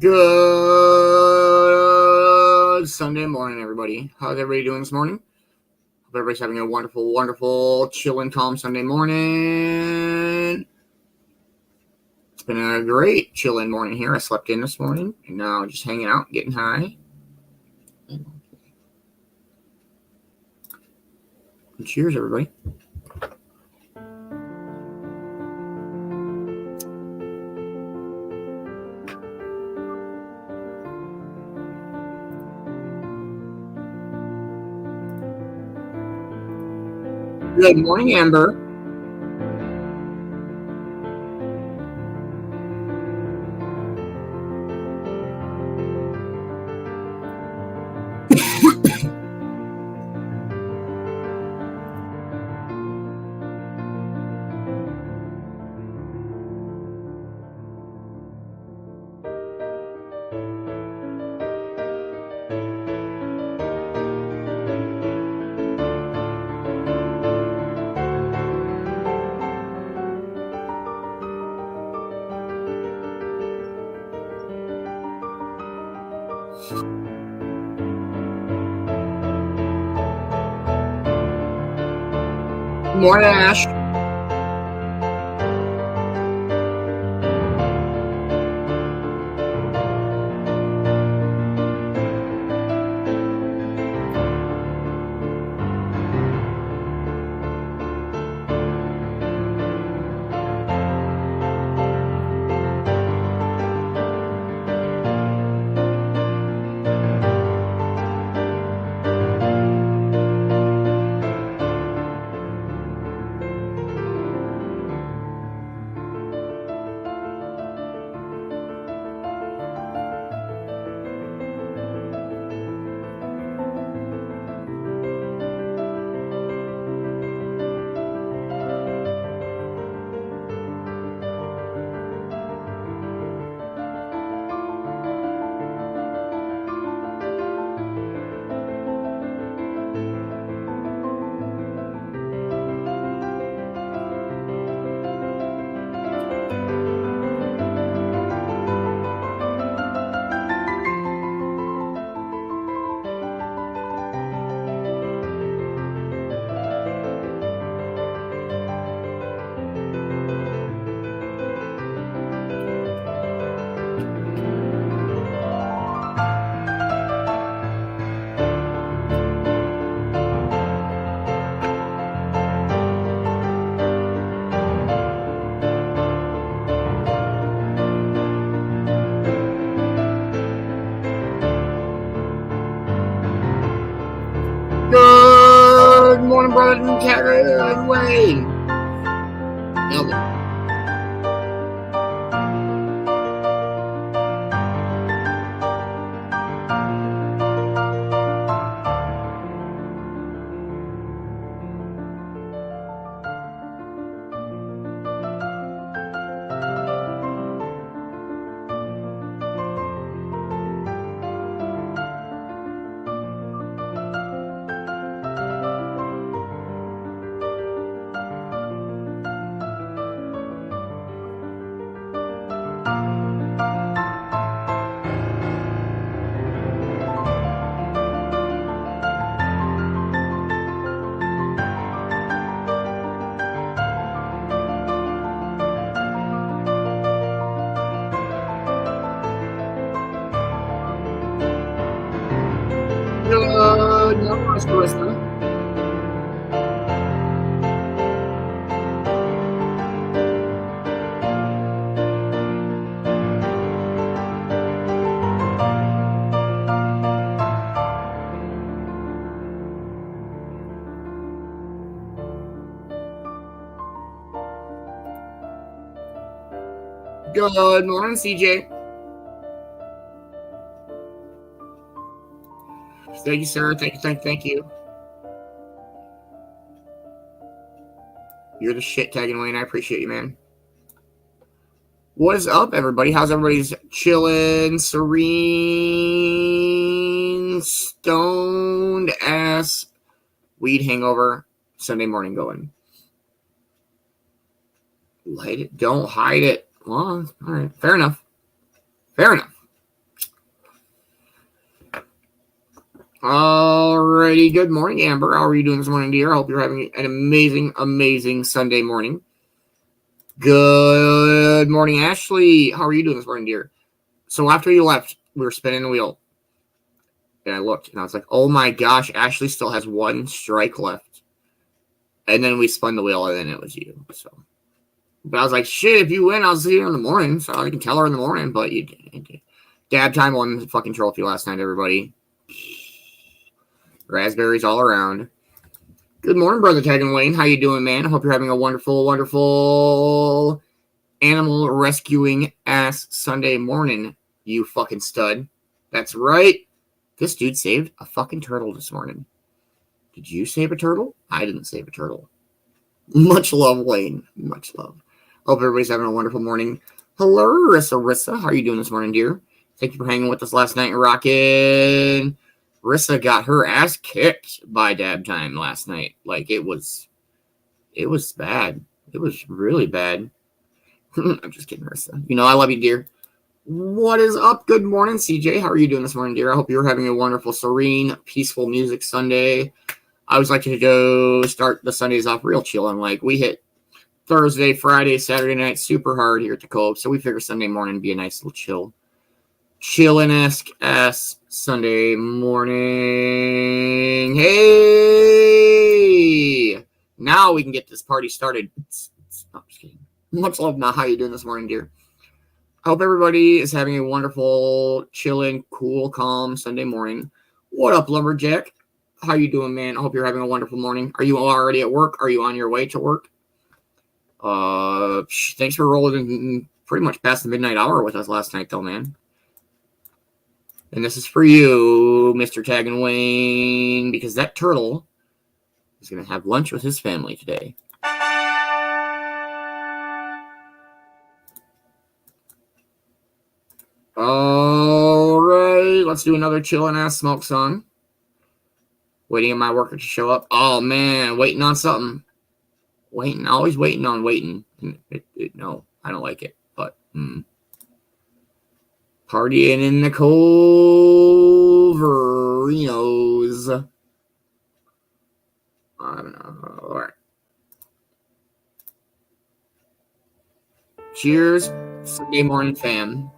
Good Sunday morning, everybody. How's everybody doing this morning? Hope everybody's having a wonderful, wonderful, chill and calm Sunday morning. It's been a great chill in morning here. I slept in this morning, and now just hanging out, getting high. And cheers, everybody. Good morning, Amber. Good morning, Ash. Good morning, brother and Karen Wayne. Good morning, Melissa. Good morning, CJ. Thank you, sir. Thank you. You're the shit, Tagging Wayne. I appreciate you, man. What is up, everybody? How's everybody's chilling, serene, stoned ass weed hangover Sunday morning going? Light it. Don't hide it. Well, all right. Fair enough. Alrighty, good morning, Amber. How are you doing this morning, dear? I hope you're having an amazing, amazing Sunday morning. Good morning, Ashley. How are you doing this morning, dear? So after you left, we were spinning the wheel. And I looked, and I was like, oh my gosh, Ashley still has one strike left. And then we spun the wheel, and then it was you. So, but I was like, shit, if you win, I'll see you in the morning. So I can tell her in the morning, but you did. Dab time won the fucking trophy last night, everybody. Raspberries all around. Good morning, Brother Tag and Wayne. How you doing, man? I hope you're having a wonderful, wonderful animal rescuing ass Sunday morning, you fucking stud. That's right. This dude saved a fucking turtle this morning. Did you save a turtle? I didn't save a turtle. Much love, Wayne. Much love. Hope everybody's having a wonderful morning. Hello, Rissa. How are you doing this morning, dear? Thank you for hanging with us last night and rocking. Rissa got her ass kicked by Dab Time last night. Like, it was bad. It was really bad. I'm just kidding, Rissa. You know, I love you, dear. What is up? Good morning, CJ. How are you doing this morning, dear? I hope you're having a wonderful, serene, peaceful music Sunday. I always like to go start the Sundays off real chilling. Like, we hit Thursday, Friday, Saturday night super hard here at the Cove, so we figure Sunday morning would be a nice little chillin' ass Sunday morning. Hey! Now we can get this party started. No, I'm just kidding. Much love, Ma. How you doing this morning, dear? I hope everybody is having a wonderful, chilling, cool, calm Sunday morning. What up, Lumberjack? How you doing, man? I hope you're having a wonderful morning. Are you already at work? Are you on your way to work? Thanks for rolling in pretty much past the midnight hour with us last night, though, man. And this is for you, Mr. Tag and Wayne, because that turtle is going to have lunch with his family today. All right, let's do another chillin' ass smoke song. Waiting on my worker to show up. Oh, man, waiting on something. Always waiting on waiting. No, I don't like it, but partying in the Coverinos. I don't know. All right. Cheers, Sunday morning fam.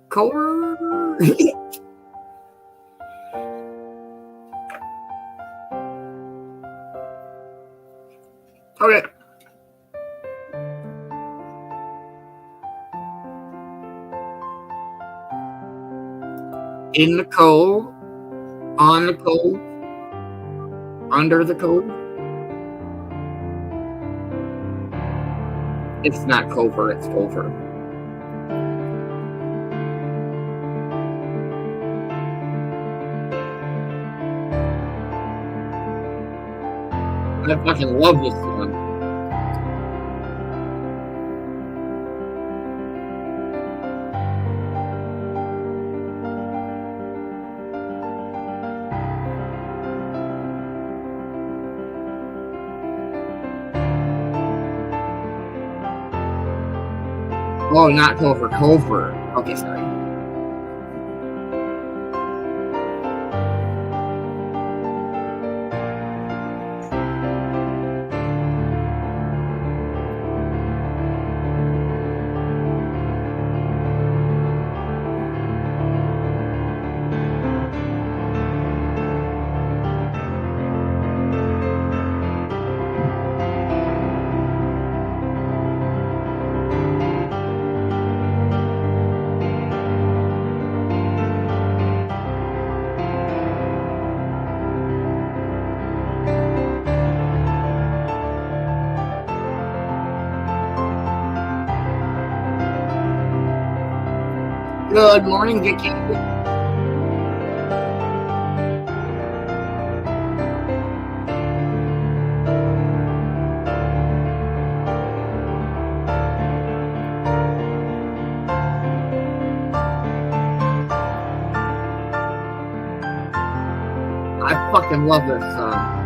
Cover. Okay. In the Cove, on the Cove, under the Cove. It's not Cover, it's Cover. I fucking love this song. Oh, not Cover, Cover. Okay, sorry. Good morning, Vicky. I fucking love this song.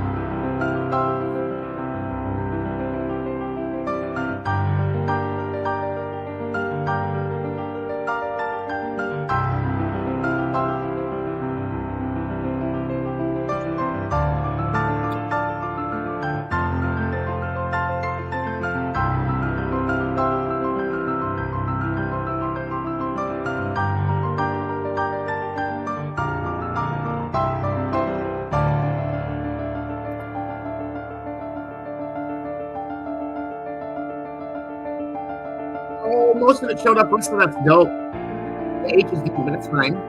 person that showed up listening, that's dope. The H is different, but it's fine.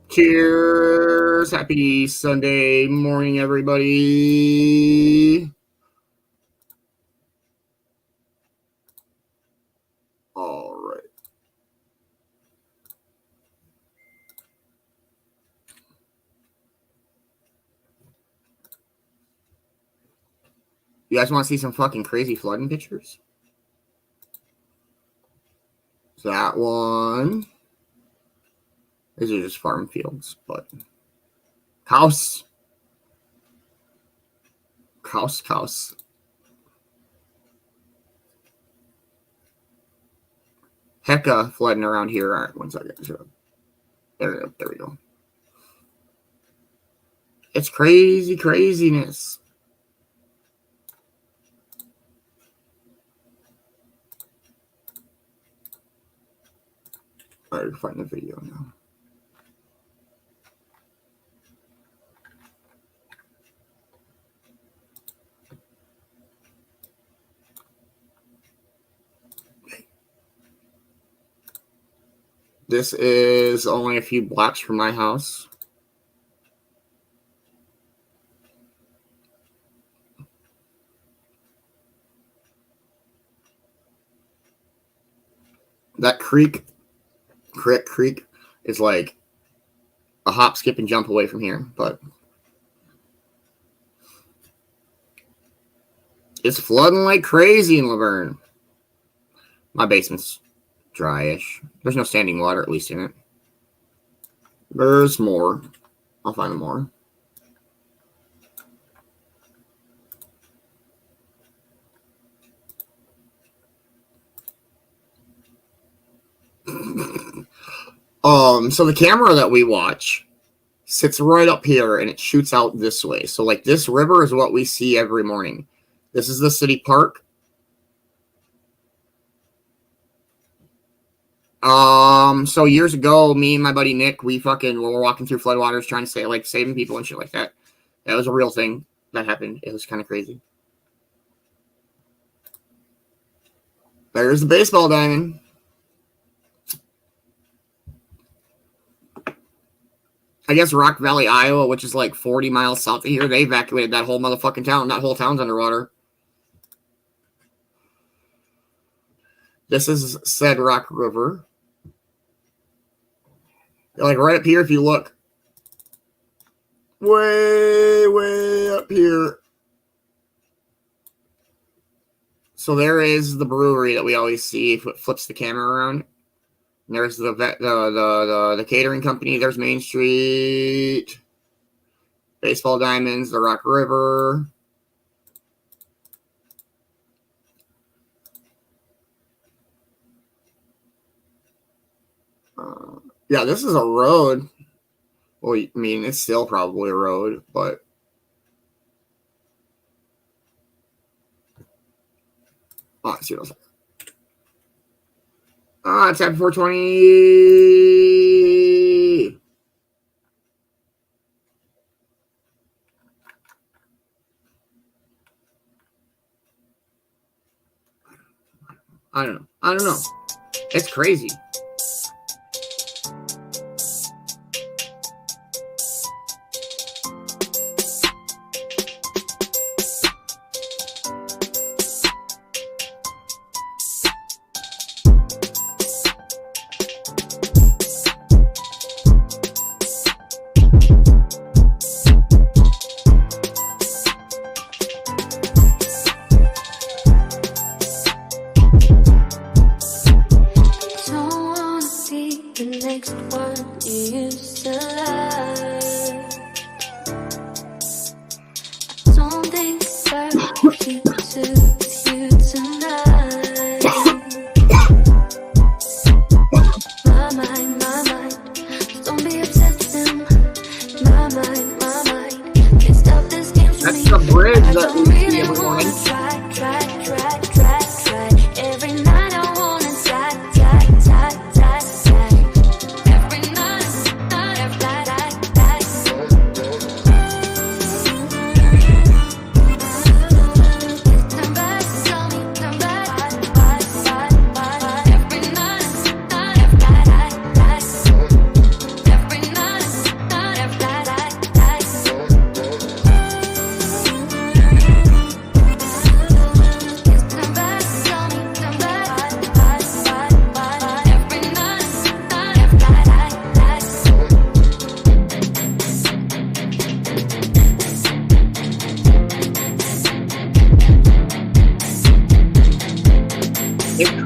Cheers. Happy Sunday morning, everybody. All right. You guys want to see some fucking crazy flooding pictures? That one. These are just farm fields, but house. Hecka flooding around here. All right, 1 second. There we go. It's craziness. All right, find the video now. This is only a few blocks from my house. That creek is like a hop, skip, and jump away from here, but it's flooding like crazy in Laverne. My basement's dryish. There's no standing water, at least in it. There's more. I'll find more. So the camera that we watch sits right up here and it shoots out this way. So like this river is what we see every morning. This is the city park. So years ago, me and my buddy Nick, we were walking through floodwaters trying to say like saving people and shit like that. That was a real thing that happened. It was kind of crazy. There's the baseball diamond. I guess Rock Valley, Iowa, which is like 40 miles south of here, they evacuated that whole motherfucking town. That whole town's underwater. This is said Rock River. Like right up here, if you look. Way up here. So there is the brewery that we always see if it flips the camera around. And there's the catering company. There's Main Street. Baseball Diamonds, the Rock River. Yeah, this is a road. Well, I mean, it's still probably a road, but let's see what else. It's at 420. I don't know. It's crazy.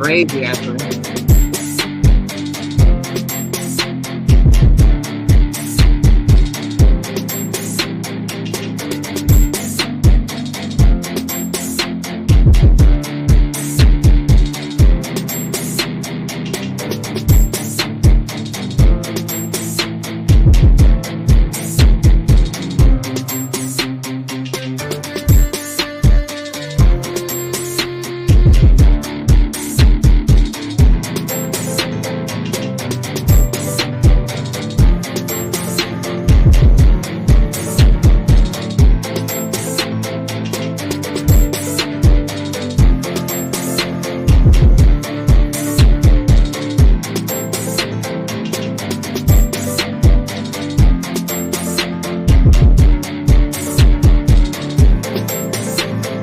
Crazy, actually.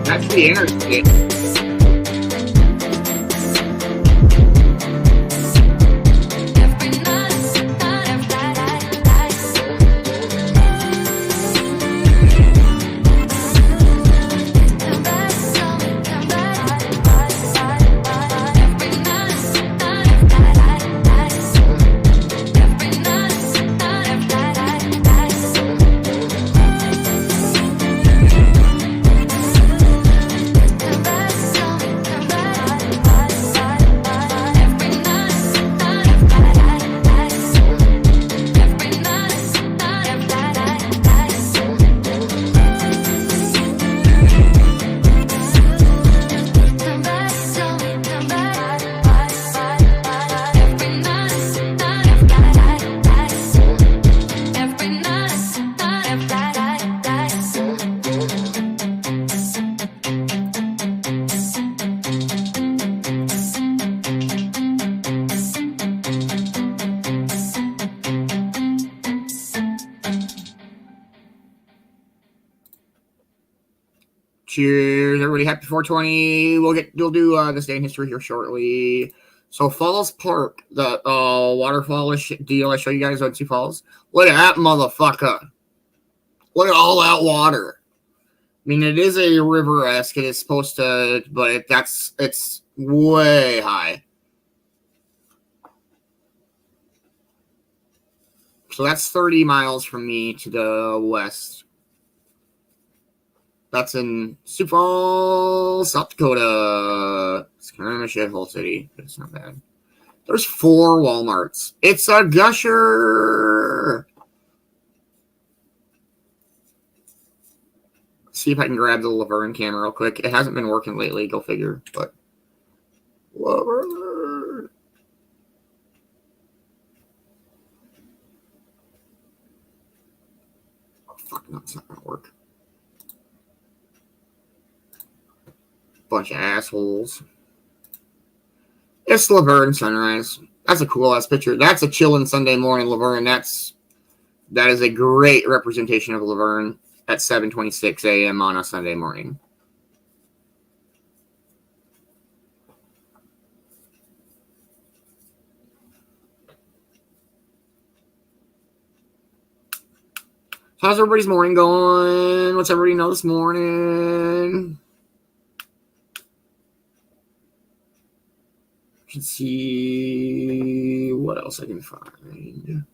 That's the interstate. Cheers, everybody. Happy 420. We'll do this day in history here shortly. So Falls Park, the waterfall deal I show you guys on Sioux Falls. Look at that motherfucker. Look at all that water. I mean, it is a river-esque. It is supposed to, but it's way high. So that's 30 miles from me to the west. That's in Sioux Falls, South Dakota. It's kind of a shithole city, but it's not bad. There's 4 Walmarts. It's a gusher. See if I can grab the Laverne camera real quick. It hasn't been working lately, go figure. But Laverne. Oh, fuck, no, it's not gonna work. Bunch of assholes. It's Laverne sunrise. That's a cool ass picture. That's a chillin' Sunday morning Laverne. That is a great representation of Laverne at 7:26 a.m. on a Sunday morning. How's everybody's morning going? What's everybody know this morning? Let's see what else I can find.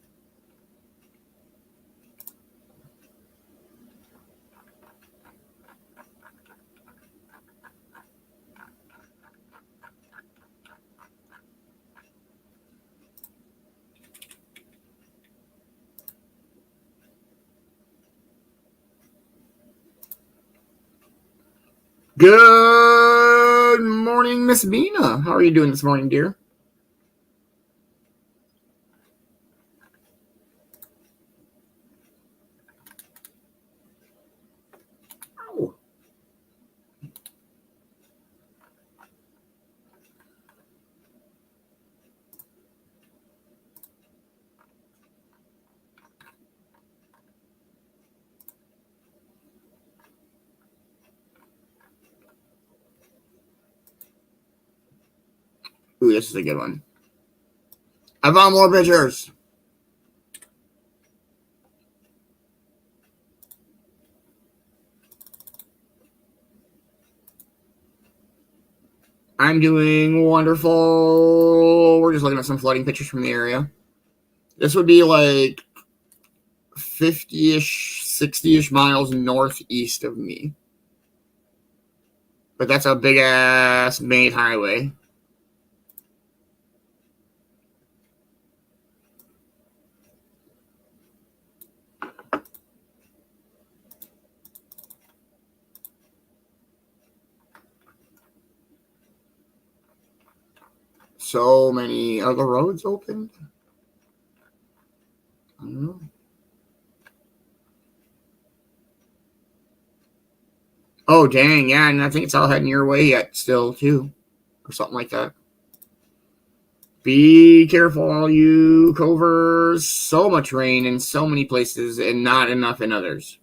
Good morning, Miss Bina. How are you doing this morning, dear? Oh. Ooh, this is a good one. I found more pictures. I'm doing wonderful. We're just looking at some flooding pictures from the area. This would be like 50-ish, 60-ish miles northeast of me. But that's a big-ass main highway. So many other roads open. I don't know. Oh, dang, yeah, and I think it's all heading your way yet still, too. Or something like that. Be careful, all you covers. So much rain in so many places and not enough in others.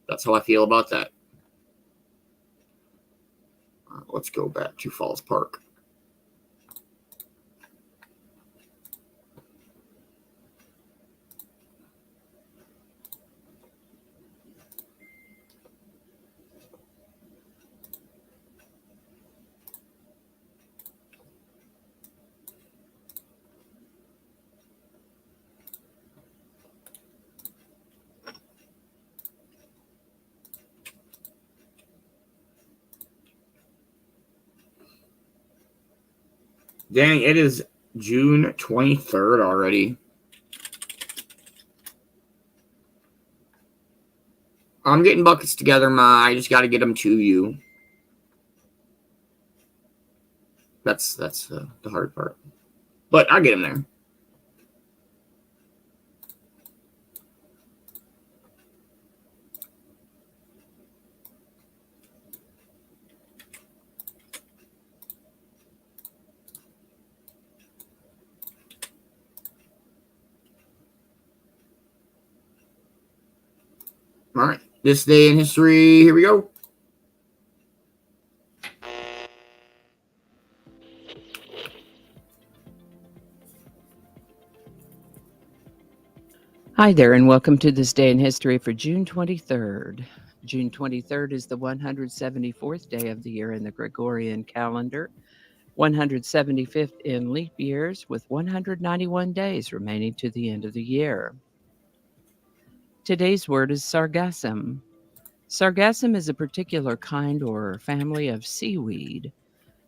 That's how I feel about that. Let's go back to Falls Park. Dang, it is June 23rd already. I'm getting buckets together, Ma. I just got to get them to you. That's the hard part. But I'll get them there. All right. This day in history. Here we go. Hi there, and welcome to this day in history for June 23rd. June 23rd is the 174th day of the year in the Gregorian calendar, 175th in leap years, with 191 days remaining to the end of the year. Today's word is sargassum. Sargassum is a particular kind or family of seaweed.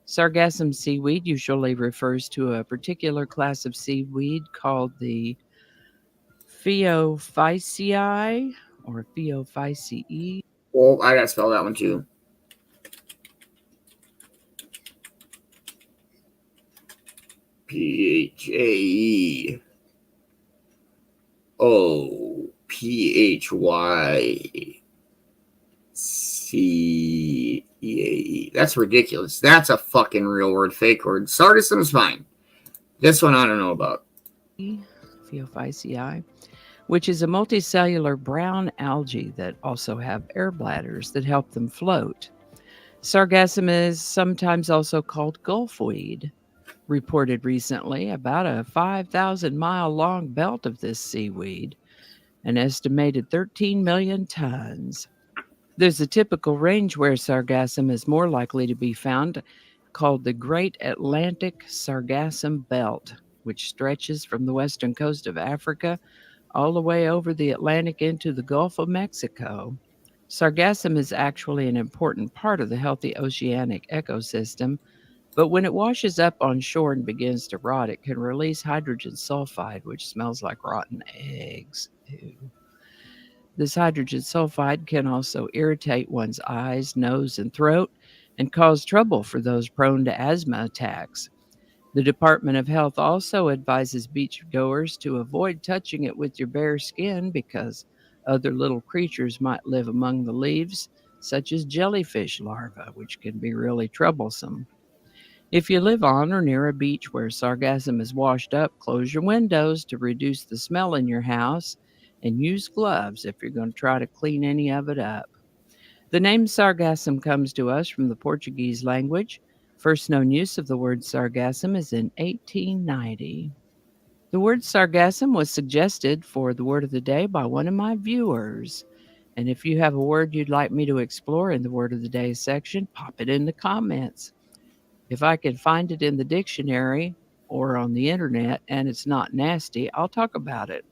Sargassum seaweed usually refers to a particular class of seaweed called the Phaeophyceae or Phaeophyceae. Well, I gotta spell that one too. Phaeophyceae. That's ridiculous. That's a fucking real word, fake word. Sargassum is fine. This one I don't know about. Phaeophyceae, which is a multicellular brown algae that also have air bladders that help them float. Sargassum is sometimes also called gulfweed. Reported recently about a 5,000-mile long belt of this seaweed, an estimated 13 million tons. There's a typical range where sargassum is more likely to be found called the Great Atlantic Sargassum Belt, which stretches from the western coast of Africa all the way over the Atlantic into the Gulf of Mexico. Sargassum is actually an important part of the healthy oceanic ecosystem, but when it washes up on shore and begins to rot, it can release hydrogen sulfide, which smells like rotten eggs. Ew. This hydrogen sulfide can also irritate one's eyes, nose, and throat and cause trouble for those prone to asthma attacks. The Department of Health also advises beachgoers to avoid touching it with your bare skin because other little creatures might live among the leaves, such as jellyfish larvae, which can be really troublesome. If you live on or near a beach where sargassum is washed up, close your windows to reduce the smell in your house and use gloves if you're going to try to clean any of it up. The name sargassum comes to us from the Portuguese language. First known use of the word sargassum is in 1890. The word sargassum was suggested for the word of the day by one of my viewers. And if you have a word you'd like me to explore in the word of the day section, pop it in the comments. If I can find it in the dictionary or on the internet and it's not nasty, I'll talk about it.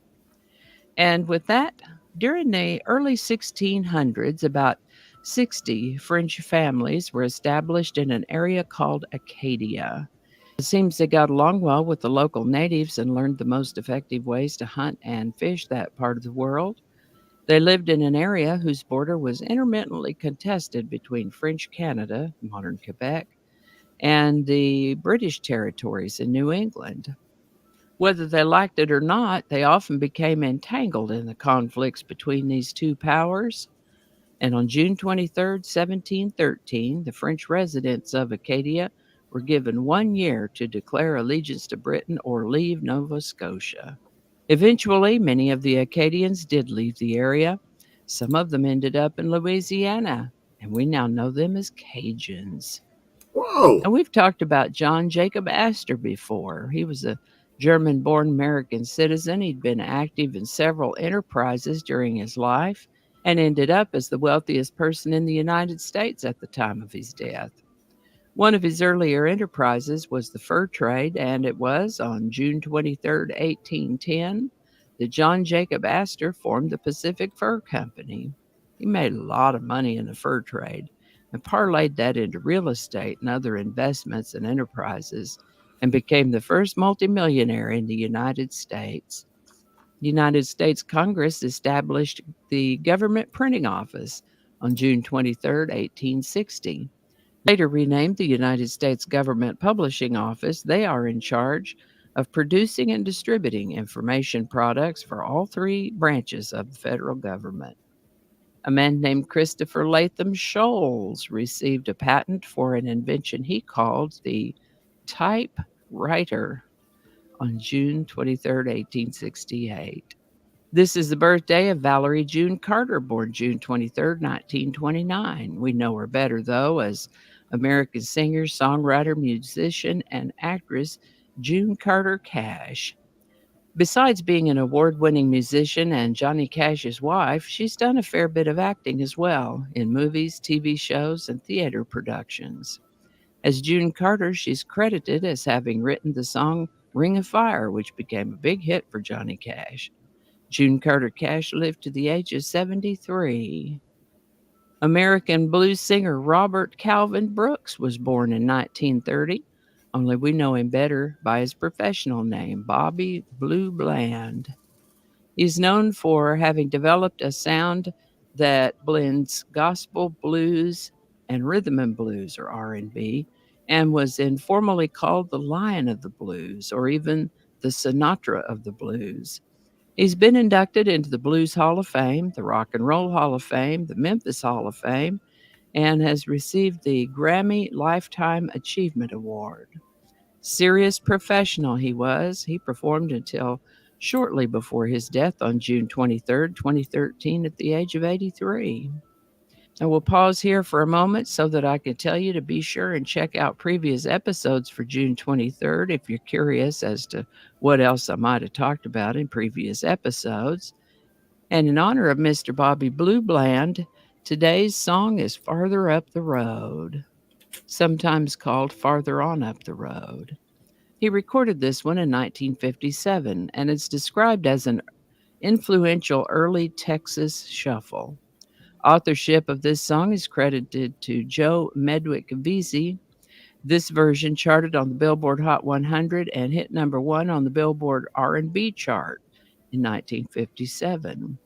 And with that, during the early 1600s, about 60 French families were established in an area called Acadia. It seems they got along well with the local natives and learned the most effective ways to hunt and fish that part of the world. They lived in an area whose border was intermittently contested between French Canada, modern Quebec, and the British territories in New England. Whether they liked it or not, they often became entangled in the conflicts between these two powers. And on June 23, 1713, the French residents of Acadia were given 1 year to declare allegiance to Britain or leave Nova Scotia. Eventually, many of the Acadians did leave the area. Some of them ended up in Louisiana, and we now know them as Cajuns. Whoa. And we've talked about John Jacob Astor before. He was a German born American citizen. He'd been active in several enterprises during his life and ended up as the wealthiest person in the United States at the time of his death. One of his earlier enterprises was the fur trade, and it was on June 23, 1810, that John Jacob Astor formed the Pacific Fur Company. He made a lot of money in the fur trade and parlayed that into real estate and other investments and enterprises and became the first multimillionaire in the United States. The United States Congress established the Government Printing Office on June 23, 1860. Later renamed the United States Government Publishing Office, they are in charge of producing and distributing information products for all three branches of the federal government. A man named Christopher Latham Sholes received a patent for an invention he called the typewriter on June 23, 1868. This is the birthday of Valerie June Carter, born June 23, 1929. We know her better, though, as American singer, songwriter, musician, and actress June Carter Cash. Besides being an award-winning musician and Johnny Cash's wife, she's done a fair bit of acting as well in movies, TV shows, and theater productions. As June Carter, she's credited as having written the song Ring of Fire, which became a big hit for Johnny Cash. June Carter Cash lived to the age of 73. American blues singer Robert Calvin Brooks was born in 1930, only we know him better by his professional name, Bobby Blue Bland. He's known for having developed a sound that blends gospel blues and rhythm and blues, or R&B, and was informally called the Lion of the Blues, or even the Sinatra of the Blues. He's been inducted into the Blues Hall of Fame, the Rock and Roll Hall of Fame, the Memphis Hall of Fame, and has received the Grammy Lifetime Achievement Award. Serious professional he was. He performed until shortly before his death on June 23, 2013, at the age of 83. I will pause here for a moment so that I can tell you to be sure and check out previous episodes for June 23rd if you're curious as to what else I might have talked about in previous episodes. And in honor of Mr. Bobby Blue Bland, today's song is Farther Up the Road, sometimes called Farther On Up the Road. He recorded this one in 1957, and it's described as an influential early Texas shuffle. Authorship of this song is credited to Joe Medwick Vesey. This version charted on the Billboard Hot 100 and hit number 1 on the Billboard R&B chart in 1957.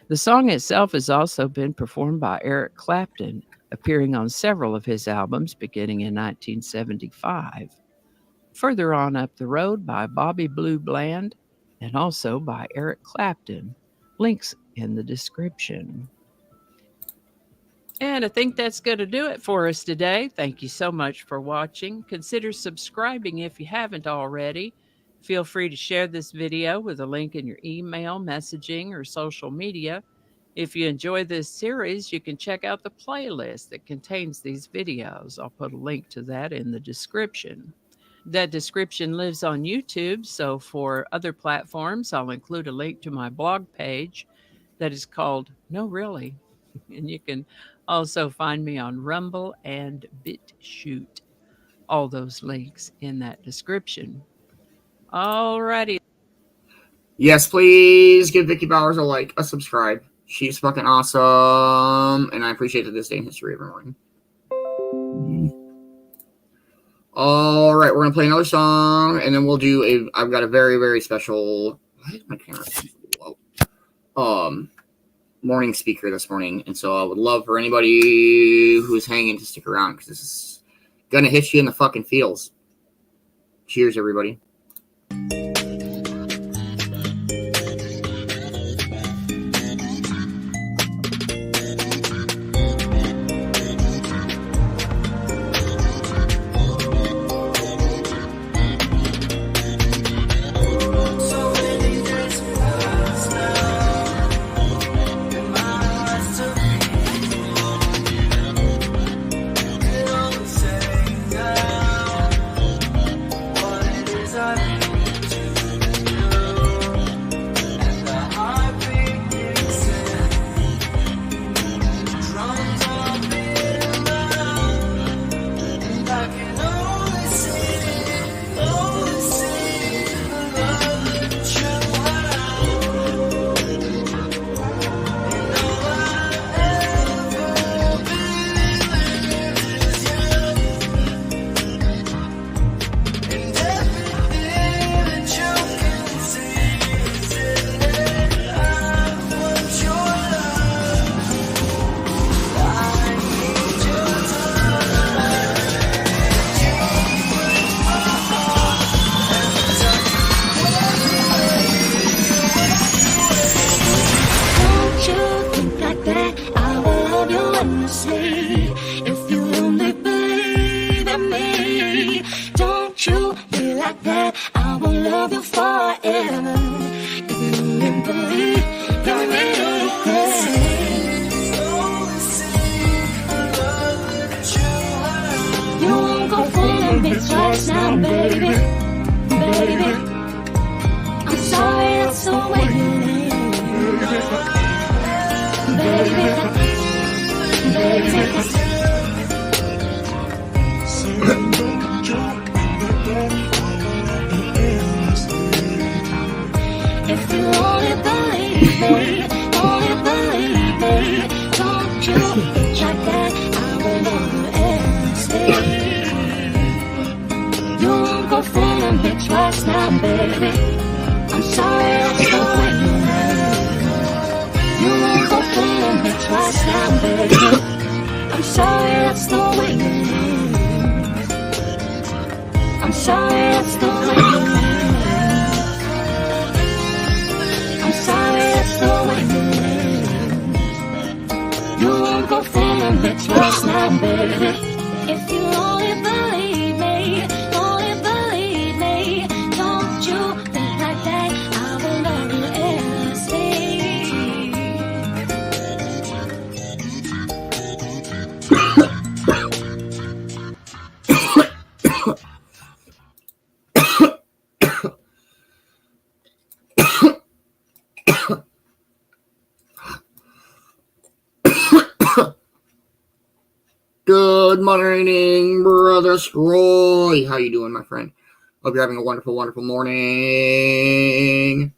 The song itself has also been performed by Eric Clapton, appearing on several of his albums beginning in 1975. Further On Up the Road by Bobby Blue Bland, and also by Eric Clapton. Links in the description. And I think that's going to do it for us today. Thank you so much for watching. Consider subscribing if you haven't already. Feel free to share this video with a link in your email, messaging, or social media. If you enjoy this series, you can check out the playlist that contains these videos. I'll put a link to that in the description. That description lives on YouTube, so for other platforms, I'll include a link to my blog page that is called No Really. And you can also find me on Rumble and BitChute. All those links in that description. Alrighty. Yes, please give Vicky Bowers a like, a subscribe. She's fucking awesome, and I appreciate that this day in history every morning. All right, we're gonna play another song, and then we'll do I've got a very, very special. Why is my camera so low? Morning speaker this morning, and so I would love for anybody who's hanging to stick around because this is gonna hit you in the fucking feels. Cheers, everybody. Now, baby, I'm sorry. the way you live, baby, baby. If you only believe me, only believe me, don't you bitch like that, I will never ever stay. You won't go fooling me twice now, baby. I'm sorry, that's the way you live. You won't go fooling me twice now, baby. I'm sorry, that's the way you live. I'm sorry, that's the way you live. I'm sorry, that's the way you live. You won't go fooling me twice now, baby. If you only believe me, only believe me, don't you think like that, I will never ever stay. Good morning, Brother Scroy. How you doing, my friend? Hope you're having a wonderful, wonderful morning.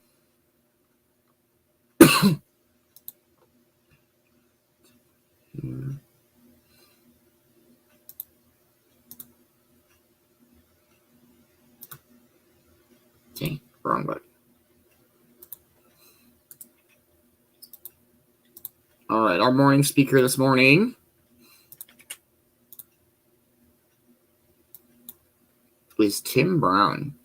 Okay, wrong button. All right, our morning speaker this morning is Tim Brown.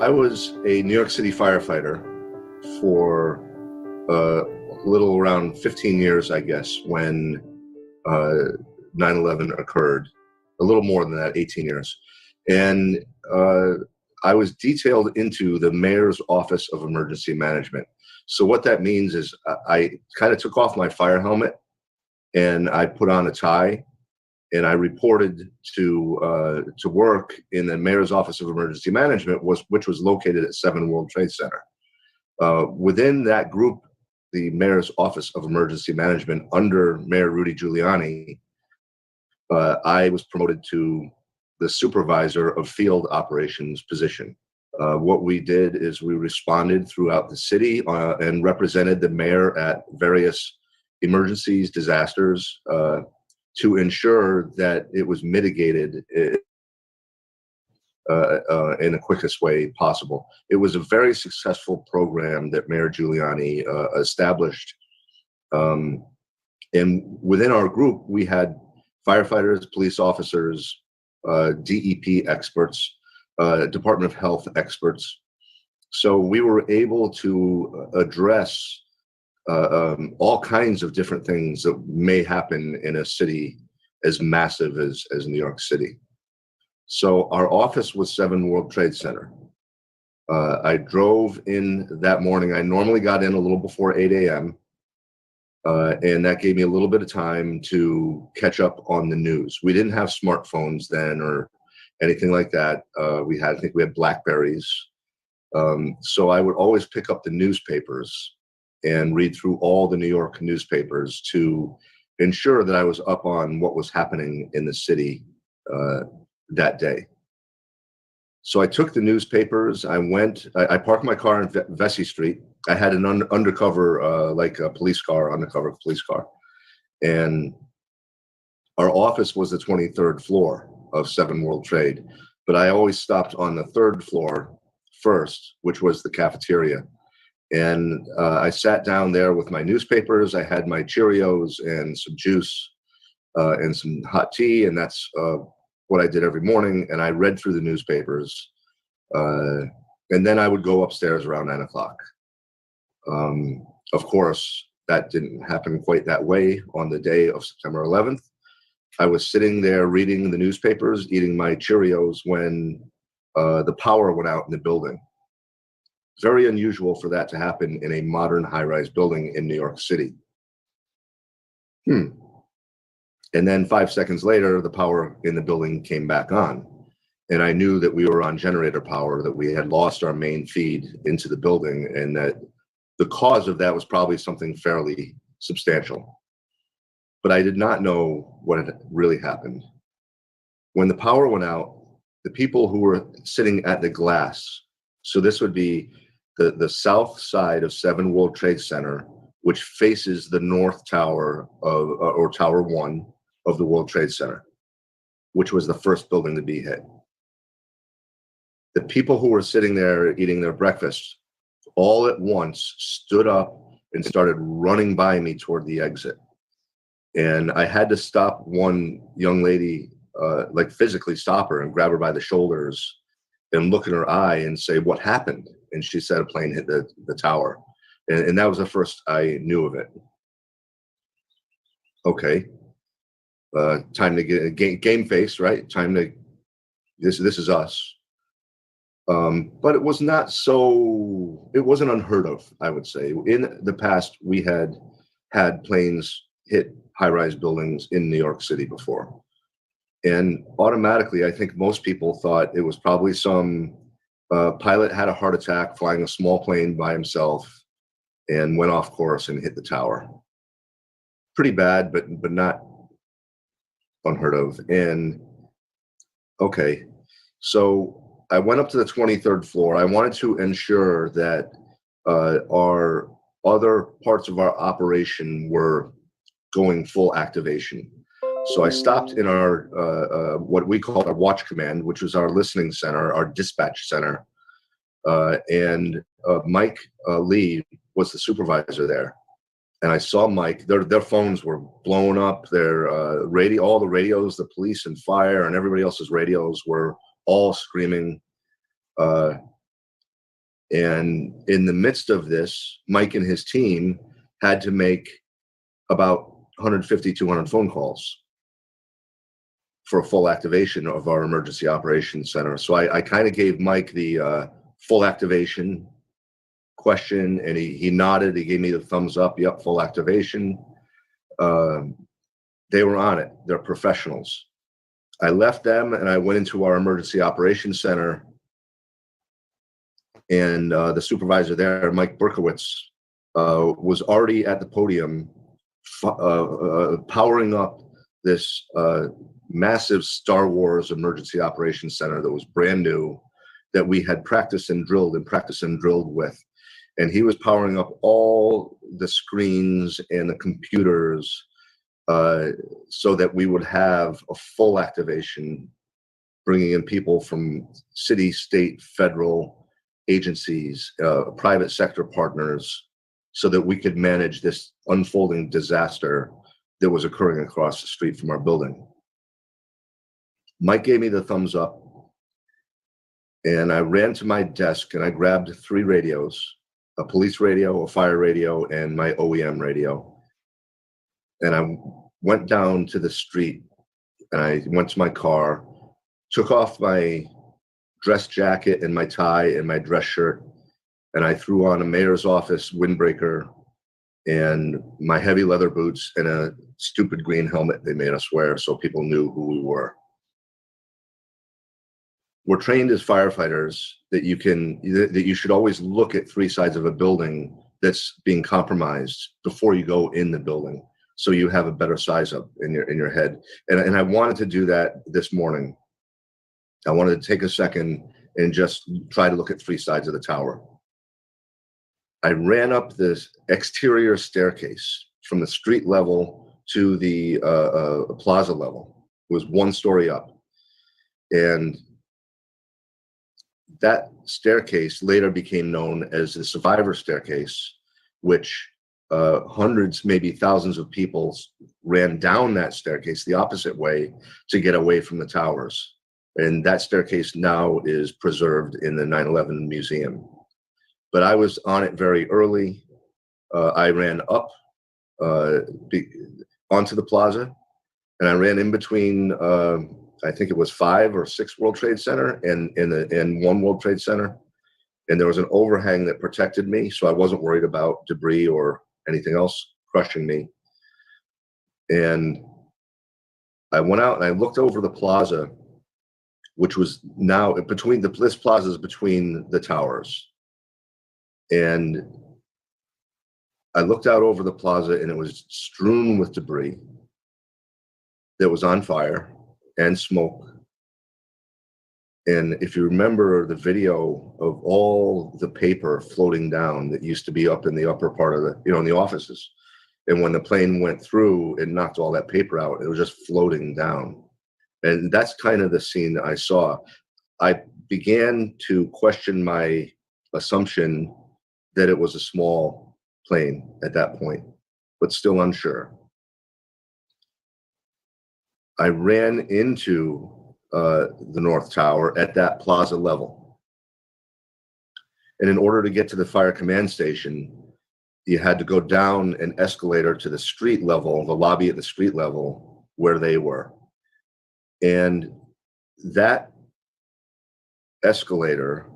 I was a New York City firefighter for a little around 15 years, I guess, when 9/11 occurred. A little more than that, 18 years. And I was detailed into the Mayor's Office of Emergency Management. So what that means is I kind of took off my fire helmet and I put on a tie, and I reported to work in the Mayor's Office of Emergency Management, which was located at 7 World Trade Center. Within that group, the Mayor's Office of Emergency Management, under Mayor Rudy Giuliani, I was promoted to the supervisor of field operations position. What we did is we responded throughout the city and represented the mayor at various emergencies, disasters, to ensure that it was mitigated in the quickest way possible. It was a very successful program that Mayor Giuliani established. And within our group, we had firefighters, police officers, DEP experts, Department of Health experts. So we were able to address all kinds of different things that may happen in a city as massive as New York City. So our office was 7 World Trade Center. I drove in that morning. I normally got in a little before 8 a.m. And that gave me a little bit of time to catch up on the news. We didn't have smartphones then or anything like that. I think we had Blackberries. So I would always pick up the newspapers and read through all the New York newspapers to ensure that I was up on what was happening in the city that day. So I took the newspapers. I parked my car on Vesey Street. I had an undercover, like a police car, undercover police car. And our office was the 23rd floor of 7 World Trade. But I always stopped on the 3rd floor first, which was the cafeteria. And I sat down there with my newspapers. I had my Cheerios and some juice and some hot tea. And that's what I did every morning. And I read through the newspapers. And then I would go upstairs around 9 o'clock. Of course, that didn't happen quite that way on the day of September 11th. I was sitting there reading the newspapers, eating my Cheerios when the power went out in the building. Very unusual for that to happen in a modern high-rise building in New York City. And then 5 seconds later, the power in the building came back on. And I knew that we were on generator power, that we had lost our main feed into the building, and that the cause of that was probably something fairly substantial. But I did not know what had really happened. When the power went out, the people who were sitting at the glass, so this would be the south side of 7 World Trade Center, which faces the north tower of, or Tower 1 of the World Trade Center, which was the first building to be hit. The people who were sitting there eating their breakfast all at once stood up and started running by me toward the exit. And I had to stop one young lady, like physically stop her and grab her by the shoulders and look in her eye and say, "What happened?" And she said a plane hit the tower. And that was the first I knew of it. Okay. Time to get a game face, right? Time to, this is us. But it was not so, it wasn't unheard of, I would say. In the past, we had planes hit high-rise buildings in New York City before. And automatically, I think most people thought it was probably some pilot had a heart attack flying a small plane by himself and went off course and hit the tower. Pretty bad, but not unheard of. And okay, so I went up to the 23rd floor. I wanted to ensure that our other parts of our operation were going full activation. So I stopped in our what we call our watch command, which was our listening center, our dispatch center, and Mike Lee was the supervisor there. And I saw Mike. Their phones were blowing up. Their all the radios, the police and fire, and everybody else's radios were all screaming. And in the midst of this, Mike and his team had to make about 150, 200 phone calls for a full activation of our emergency operations center. So I kind of gave Mike the full activation question, and he nodded. He gave me the thumbs up. Yep, full activation. They were on it. They're professionals. I left them and I went into our emergency operations center, and the supervisor there, Mike Berkowitz, was already at the podium powering up this massive Star Wars emergency operations center that was brand new, that we had practiced and drilled with. And he was powering up all the screens and the computers so that we would have a full activation, bringing in people from city, state, federal agencies, private sector partners, so that we could manage this unfolding disaster that was occurring across the street from our building. Mike gave me the thumbs up, and I ran to my desk and I grabbed 3 radios, a police radio, a fire radio, and my OEM radio. And I went down to the street and I went to my car, took off my dress jacket and my tie and my dress shirt, and I threw on a mayor's office windbreaker and my heavy leather boots and a stupid green helmet they made us wear so people knew who we were. We're trained as firefighters that you should always look at 3 sides of a building that's being compromised before you go in the building, so you have a better size up in your head. And I wanted to do that this morning. I wanted to take a second and just try to look at 3 sides of the tower. I ran up this exterior staircase from the street level to the plaza level. It was 1 story up. And that staircase later became known as the survivor staircase, which hundreds, maybe thousands of people ran down that staircase the opposite way to get away from the towers. And that staircase now is preserved in the 9/11 museum. But I was on it very early. I ran up onto the plaza, and I ran in between, I think it was 5 or 6 World Trade Center and one World Trade Center. And there was an overhang that protected me, so I wasn't worried about debris or anything else crushing me. And I went out and I looked over the plaza, which was now between this plaza is between the towers. And I looked out over the plaza, and it was strewn with debris that was on fire and smoke. And if you remember the video of all the paper floating down that used to be up in the upper part of the, in the offices, and when the plane went through and knocked all that paper out, it was just floating down. And that's kind of the scene that I saw. I began to question my assumption that it was a small plane at that point, but still unsure. I ran into the North Tower at that plaza level. And in order to get to the fire command station, you had to go down an escalator to the street level, the lobby at the street level where they were. And that escalator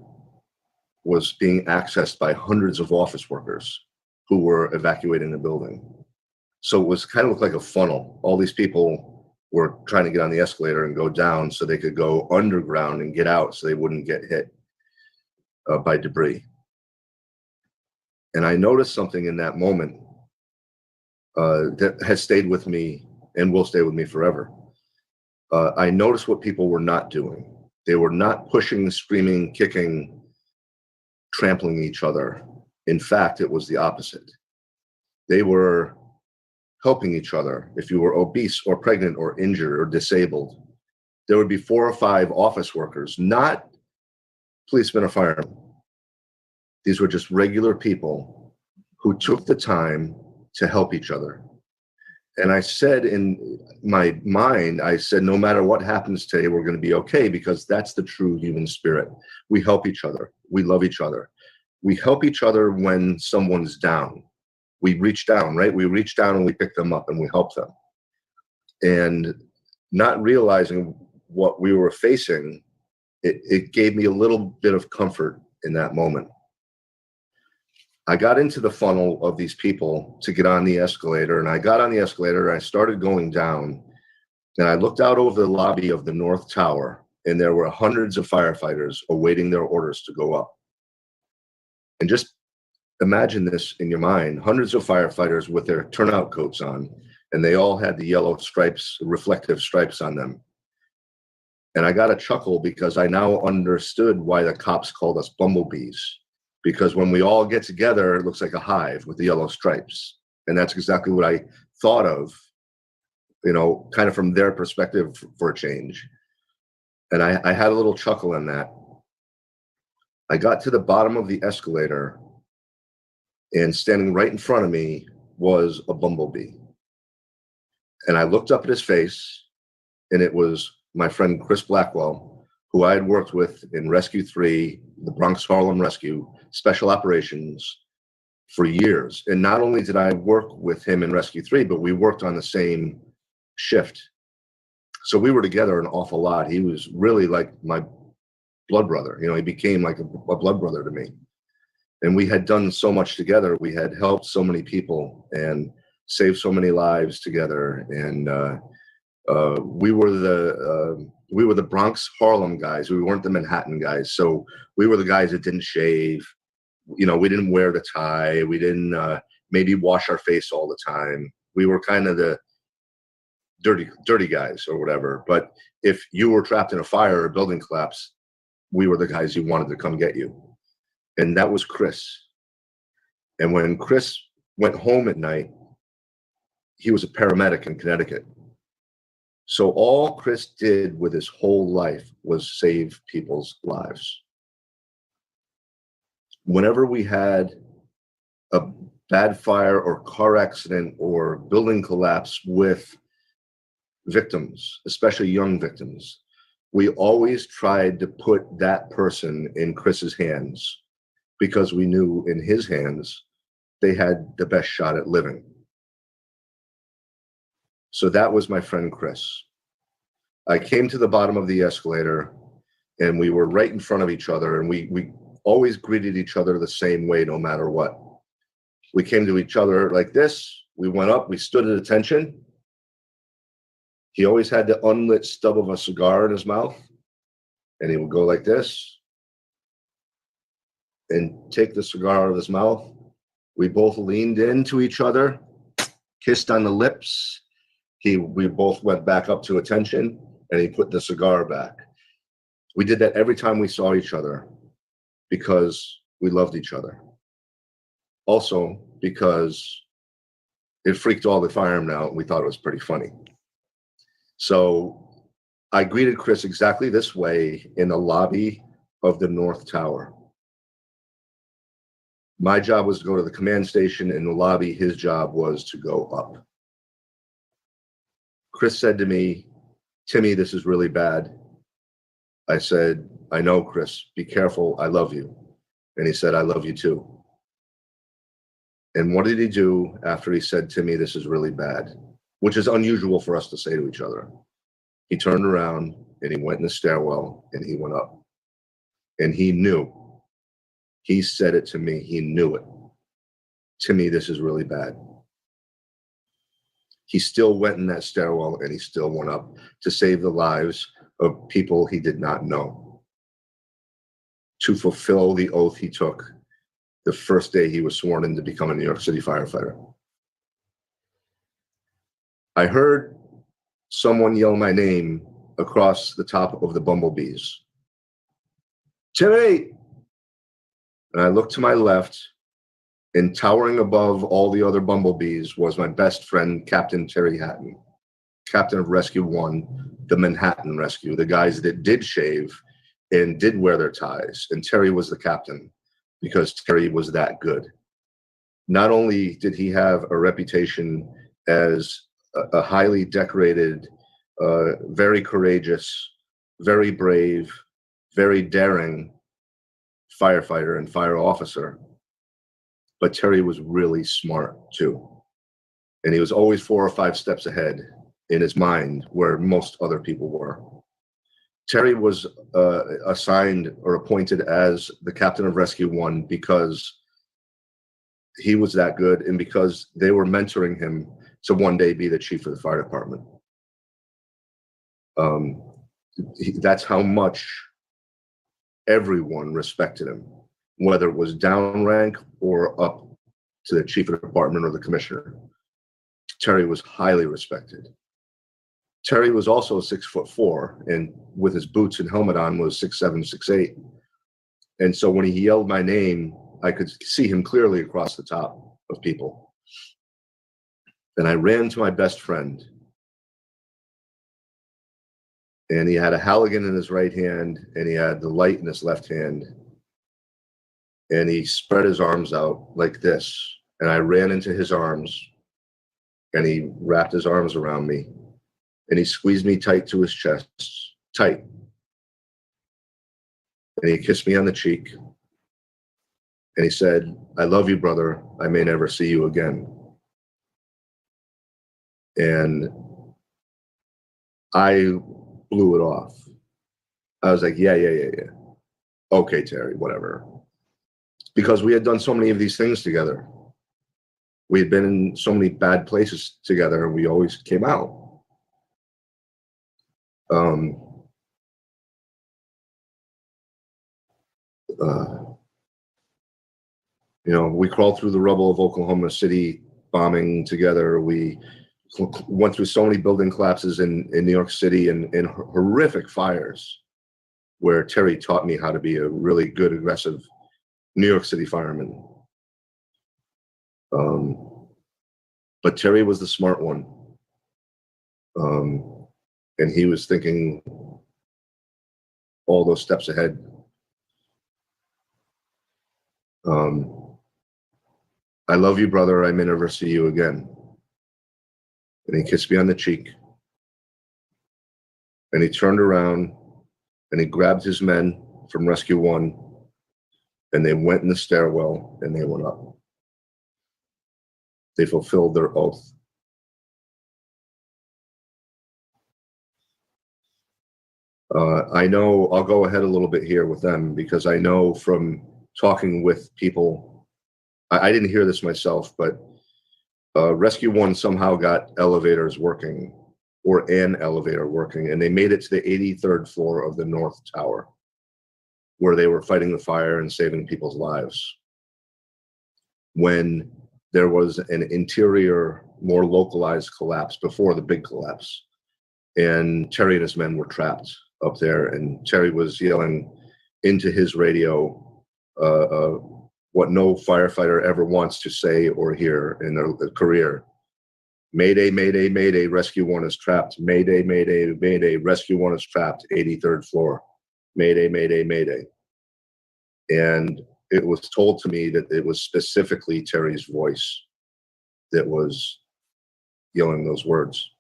was being accessed by hundreds of office workers who were evacuating the building. So it was kind of looked like a funnel. All these people were trying to get on the escalator and go down so they could go underground and get out so they wouldn't get hit by debris. And I noticed something in that moment that has stayed with me and will stay with me forever. I noticed what people were not doing. They were not pushing, screaming, kicking, trampling each other. In fact, it was the opposite. They were helping each other. If you were obese or pregnant or injured or disabled, there would be 4 or 5 office workers, not policemen or firemen. These were just regular people who took the time to help each other. And I said in my mind, I said, no matter what happens today, we're going to be okay, because that's the true human spirit. We help each other. We love each other. We help each other when someone's down. We reach down, right? We reach down and we pick them up and we help them. And not realizing what we were facing, it gave me a little bit of comfort in that moment. I got into the funnel of these people to get on the escalator, and I got on the escalator and I started going down, and I looked out over the lobby of the North Tower, and there were hundreds of firefighters awaiting their orders to go up. And just imagine this in your mind, hundreds of firefighters with their turnout coats on, and they all had the yellow stripes, reflective stripes on them. And I got a chuckle because I now understood why the cops called us bumblebees. Because when we all get together, it looks like a hive with the yellow stripes. And that's exactly what I thought of, kind of from their perspective for a change. And I had a little chuckle in that. I got to the bottom of the escalator, and standing right in front of me was a bumblebee. And I looked up at his face, and it was my friend Chris Blackwell, who I had worked with in Rescue 3, the Bronx Harlem Rescue, Special Operations, for years. And not only did I work with him in Rescue 3, but we worked on the same shift. So we were together an awful lot. He was really like my blood brother. He became like a blood brother to me. And we had done so much together. We had helped so many people and saved so many lives together. And we were the Bronx Harlem guys. We weren't the Manhattan guys. So we were the guys that didn't shave. We didn't wear the tie. We didn't maybe wash our face all the time. We were kind of the dirty guys or whatever. But if you were trapped in a fire or a building collapse, we were the guys who wanted to come get you. And that was Chris. And when Chris went home at night, he was a paramedic in Connecticut. So all Chris did with his whole life was save people's lives. Whenever we had a bad fire or car accident or building collapse with victims, especially young victims, we always tried to put that person in Chris's hands, because we knew in his hands they had the best shot at living. So that was my friend Chris. I came to the bottom of the escalator, and we were right in front of each other, and we always greeted each other the same way no matter what. We came to each other like this. We went up, we stood at attention. He always had the unlit stub of a cigar in his mouth, and he would go like this and take the cigar out of his mouth. We both leaned into each other, kissed on the lips. We both went back up to attention, and he put the cigar back. We did that every time we saw each other because we loved each other. Also, because it freaked all the firemen out, and we thought it was pretty funny. So I greeted Chris exactly this way in the lobby of the North Tower. My job was to go to the command station in the lobby. His job was to go up. Chris said to me, "Timmy, this is really bad." I said, "I know, Chris. Be careful. I love you." And he said, "I love you too." And what did he do after he said, "Timmy, this is really bad," which is unusual for us to say to each other? He turned around and he went in the stairwell and he went up. And he knew. He said it to me. He knew it. "Timmy, this is really bad." He still went in that stairwell and he still went up to save the lives of people he did not know, to fulfill the oath he took the first day he was sworn in to become a New York City firefighter. I heard someone yell my name across the top of the bumblebees. "Timmy!" And I looked to my left, and towering above all the other bumblebees was my best friend, Captain Terry Hatton, captain of Rescue 1, the Manhattan Rescue, the guys that did shave and did wear their ties. And Terry was the captain because Terry was that good. Not only did he have a reputation as a highly decorated, very courageous, very brave, very daring firefighter and fire officer, but Terry was really smart too. And he was always 4 or 5 steps ahead in his mind where most other people were. Terry was assigned or appointed as the captain of Rescue 1 because he was that good and because they were mentoring him to one day be the chief of the fire department. That's how much everyone respected him, whether it was down rank or up to the chief of the department or the commissioner. Terry was highly respected. Terry was also 6'4", and with his boots and helmet on was 6'7", 6'8". And so when he yelled my name, I could see him clearly across the top of people. And I ran to my best friend. And he had a Halligan in his right hand, and he had the light in his left hand. And he spread his arms out like this. And I ran into his arms, and he wrapped his arms around me. And he squeezed me tight to his chest, tight. And he kissed me on the cheek. And he said, "I love you, brother. I may never see you again." And I blew it off. I was like, yeah. Okay, Terry, whatever. Because we had done so many of these things together. We had been in so many bad places together, and we always came out. We crawled through the rubble of Oklahoma City bombing together. We went through so many building collapses in New York City and horrific fires where Terry taught me how to be a really good, aggressive New York City fireman. But Terry was the smart one. And he was thinking all those steps ahead. "I love you, brother. I may never see you again." And he kissed me on the cheek. And he turned around and he grabbed his men from Rescue 1, and they went in the stairwell and they went up. They fulfilled their oath. I know I'll go ahead a little bit here with them because I know from talking with people, I didn't hear this myself, but Rescue 1 somehow got elevators working, or an elevator working, and they made it to the 83rd floor of the North Tower, where they were fighting the fire and saving people's lives. When there was an interior, more localized collapse before the big collapse, and Terry and his men were trapped up there, and Terry was yelling into his radio what no firefighter ever wants to say or hear in their career. Mayday, mayday, mayday, Rescue 1 is trapped. Mayday, mayday, mayday, Rescue 1 is trapped, 83rd floor. Mayday, mayday, mayday. And it was told to me that it was specifically Terry's voice that was yelling those words.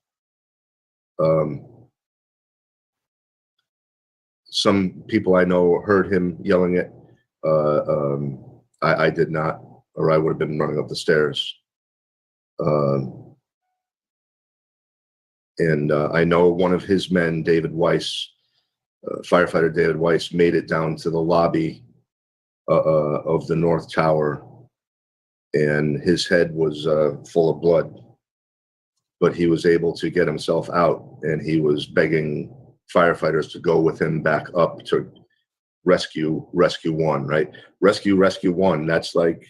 Some people I know heard him yelling it. I did not, or I would have been running up the stairs. And I know one of his men, David Weiss, firefighter David Weiss, made it down to the lobby of the North Tower, and his head was full of blood, but he was able to get himself out, and he was begging firefighters to go with him back up to rescue 1, right? Rescue 1. That's like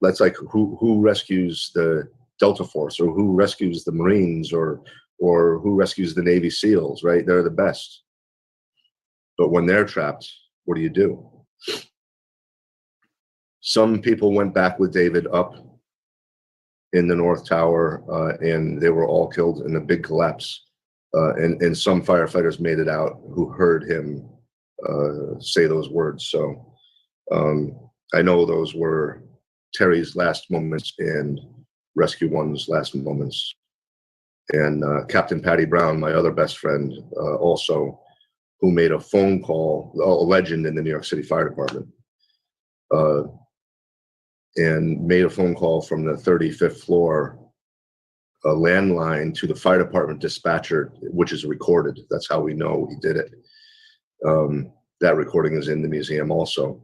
who rescues the Delta Force, or who rescues the Marines, or who rescues the Navy SEALs, right? They're the best. But when they're trapped, what do you do? Some people went back with David up in the North Tower, and they were all killed in a big collapse. And some firefighters made it out who heard him say those words. So I know those were Terry's last moments and Rescue 1's last moments. And Captain Patty Brown, my other best friend, also, who made a phone call, a legend in the New York City Fire Department, and made a phone call from the 35th floor, a landline, to the fire department dispatcher, which is recorded. That's how we know he did it. That recording is in the museum also.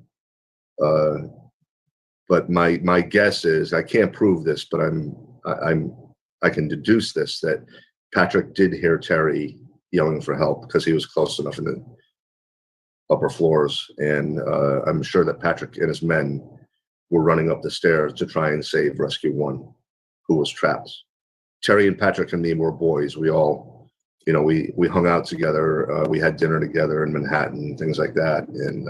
But my guess is, I can't prove this, but I can deduce this, that Patrick did hear Terry yelling for help because he was close enough in the upper floors, and I'm sure that Patrick and his men were running up the stairs to try and save Rescue 1, who was trapped. Terry and Patrick and me were boys. We all, we hung out together. We had dinner together in Manhattan, things like that, and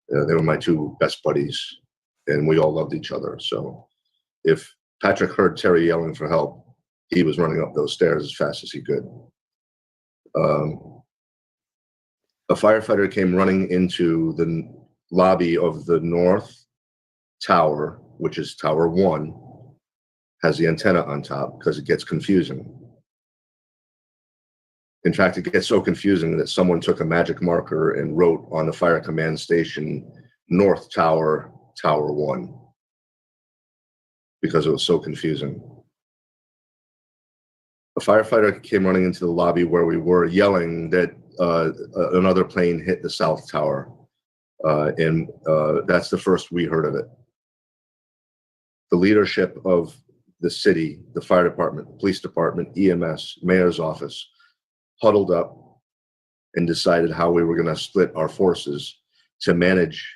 they were my two best buddies, and we all loved each other. So if Patrick heard Terry yelling for help, he was running up those stairs as fast as he could. A firefighter came running into the lobby of the North Tower, which is Tower 1, has the antenna on top because it gets confusing. In fact, it gets so confusing that someone took a magic marker and wrote on the fire command station, North Tower, Tower 1, because it was so confusing. A firefighter came running into the lobby where we were, yelling that another plane hit the South Tower, and that's the first we heard of it. The leadership of the city, the fire department, police department, EMS, mayor's office, huddled up and decided how we were going to split our forces to manage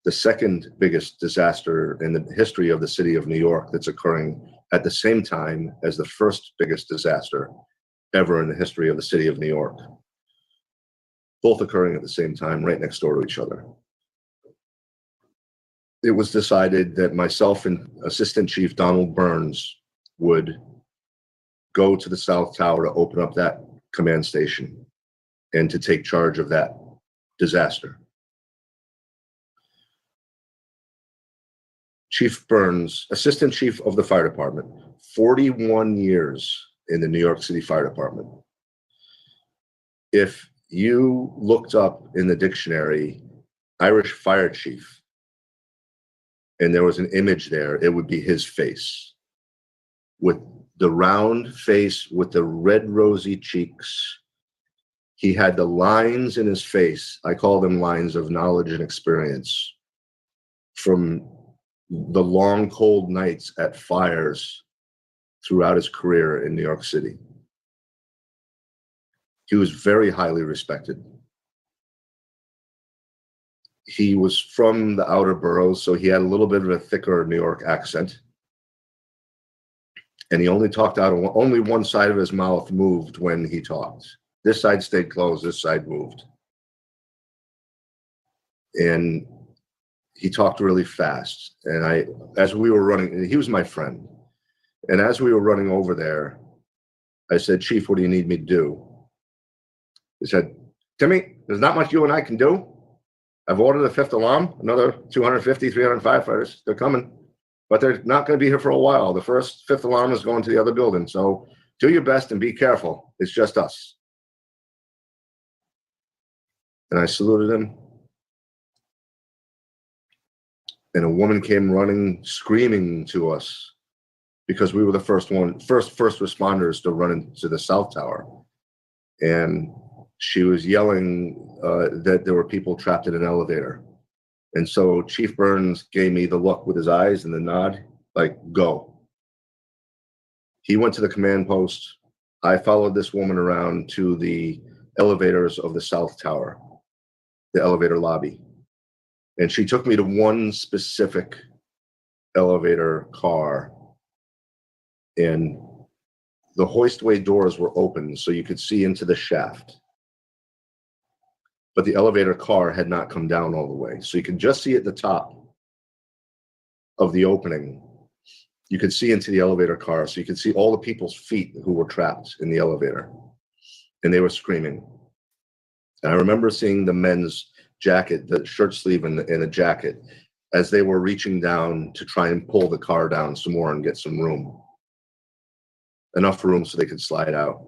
the second biggest disaster in the history of the city of New York that's occurring at the same time as the first biggest disaster ever in the history of the city of New York. Both occurring at the same time, right next door to each other. It was decided that myself and Assistant Chief Donald Burns would go to the South Tower to open up that command station and to take charge of that disaster. Chief Burns, Assistant Chief of the Fire Department, 41 years in the New York City Fire Department. If you looked up in the dictionary Irish fire chief, and there was an image there, it would be his face, with the round face, with the red rosy cheeks. He had the lines in his face. I call them lines of knowledge and experience from the long, cold nights at fires throughout his career in New York City. He was very highly respected. He was from the outer boroughs, so he had a little bit of a thicker New York accent. And he only talked out of only one side of his mouth moved when he talked. This side stayed closed, this side moved. And he talked really fast. And as we were running, he was my friend. And as we were running over there, I said, Chief, what do you need me to do? He said, Timmy, there's not much you and I can do. I've ordered a fifth alarm, another 250, 300 firefighters. They're coming, but they're not going to be here for a while. The fifth alarm is going to the other building. So do your best and be careful. It's just us. And I saluted him. And a woman came running, screaming to us because we were the first responders to run into the South Tower. And she was yelling that there were people trapped in an elevator. And so Chief Burns gave me the look with his eyes and the nod, like, go. He went to the command post. I followed this woman around to the elevators of the South Tower, the elevator lobby. And she took me to one specific elevator car. And the hoistway doors were open so you could see into the shaft. But the elevator car had not come down all the way. So you could just see at the top of the opening, you could see into the elevator car. So you could see all the people's feet who were trapped in the elevator. And they were screaming. And I remember seeing the men's jacket, the shirt sleeve and the jacket, as they were reaching down to try and pull the car down some more and get some room. Enough room so they could slide out.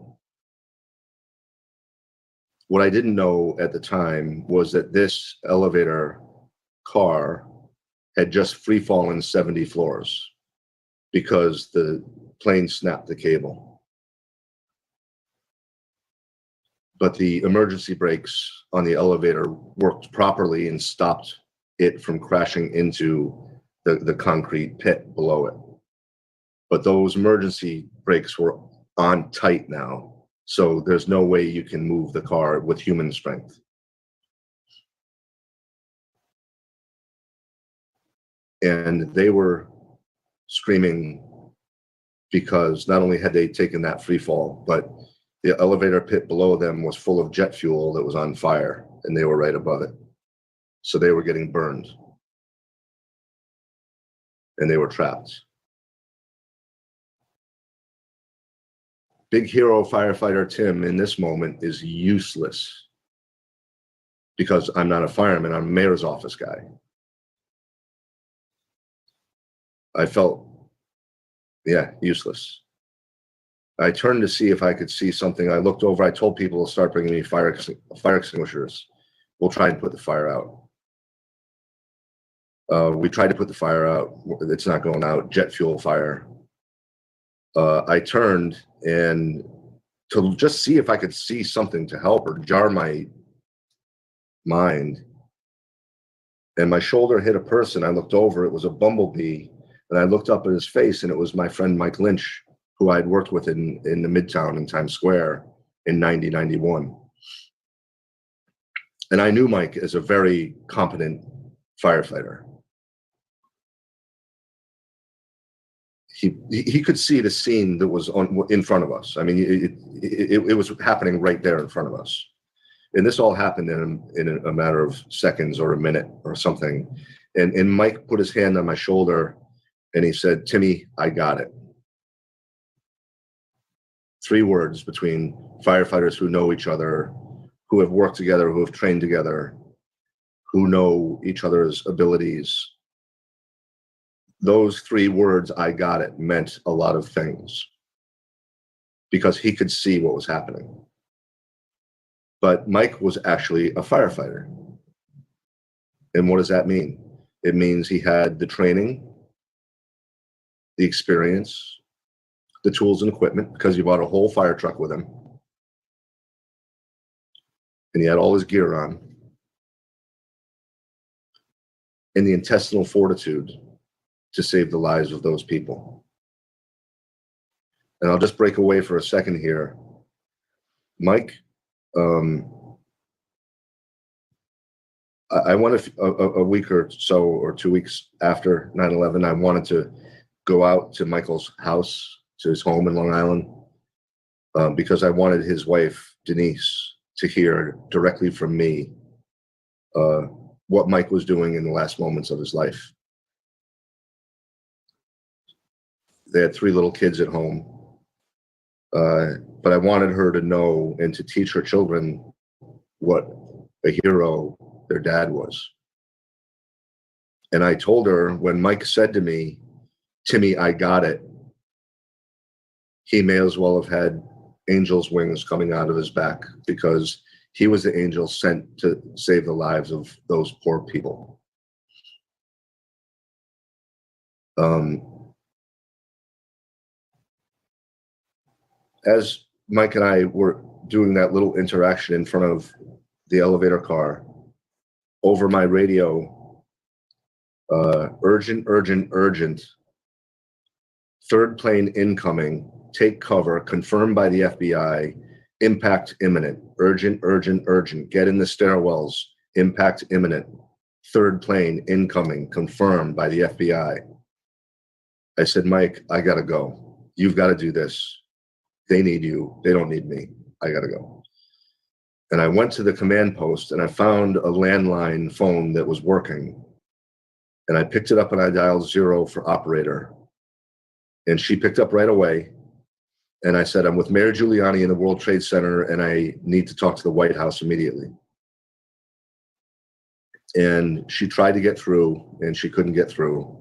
What I didn't know at the time was that this elevator car had just free fallen 70 floors because the plane snapped the cable. But the emergency brakes on the elevator worked properly and stopped it from crashing into the concrete pit below it. But those emergency brakes were on tight now. So there's no way you can move the car with human strength. And they were screaming because not only had they taken that free fall, but the elevator pit below them was full of jet fuel that was on fire, and they were right above it. So they were getting burned. And they were trapped. Big hero firefighter Tim in this moment is useless because I'm not a fireman, I'm a mayor's office guy. I felt, useless. I turned to see if I could see something. I looked over, I told people to start bringing me fire extinguishers. We'll try and put the fire out. We tried to put the fire out. It's not going out, jet fuel fire. I turned and to just see if I could see something to help or jar my mind. And my shoulder hit a person. I looked over, it was a bumblebee. And I looked up at his face, and it was my friend Mike Lynch, who I had worked with in the Midtown in Times Square in 91. And I knew Mike as a very competent firefighter. He could see the scene that was in front of us. I mean, it was happening right there in front of us. And this all happened in a matter of seconds or a minute or something. And Mike put his hand on my shoulder and he said, Timmy, I got it. 3 words between firefighters who know each other, who have worked together, who have trained together, who know each other's abilities. Those 3 words, I got it, meant a lot of things because he could see what was happening. But Mike was actually a firefighter. And what does that mean? It means he had the training, the experience, the tools and equipment, because he bought a whole fire truck with him. And he had all his gear on. And the intestinal fortitude to save the lives of those people. And I'll just break away for a second here. Mike, I wanted a week or so, or 2 weeks after 9/11, I wanted to go out to Michael's house, to his home in Long Island, because I wanted his wife, Denise, to hear directly from me what Mike was doing in the last moments of his life. They had 3 little kids at home. But I wanted her to know and to teach her children what a hero their dad was. And I told her, when Mike said to me, "Timmy, I got it," he may as well have had angel's wings coming out of his back, because he was the angel sent to save the lives of those poor people. As Mike and I were doing that little interaction in front of the elevator car, over my radio, urgent, urgent, urgent, 3rd plane incoming, take cover, confirmed by the FBI, impact imminent, urgent, urgent, urgent, get in the stairwells, impact imminent, 3rd plane incoming, confirmed by the FBI. I said, Mike, I gotta go. You've got to do this. They need you. They don't need me. I gotta go. And I went to the command post and I found a landline phone that was working. And I picked it up and I dialed 0 for operator. And she picked up right away. And I said, I'm with Mayor Giuliani in the World Trade Center and I need to talk to the White House immediately. And she tried to get through and she couldn't get through.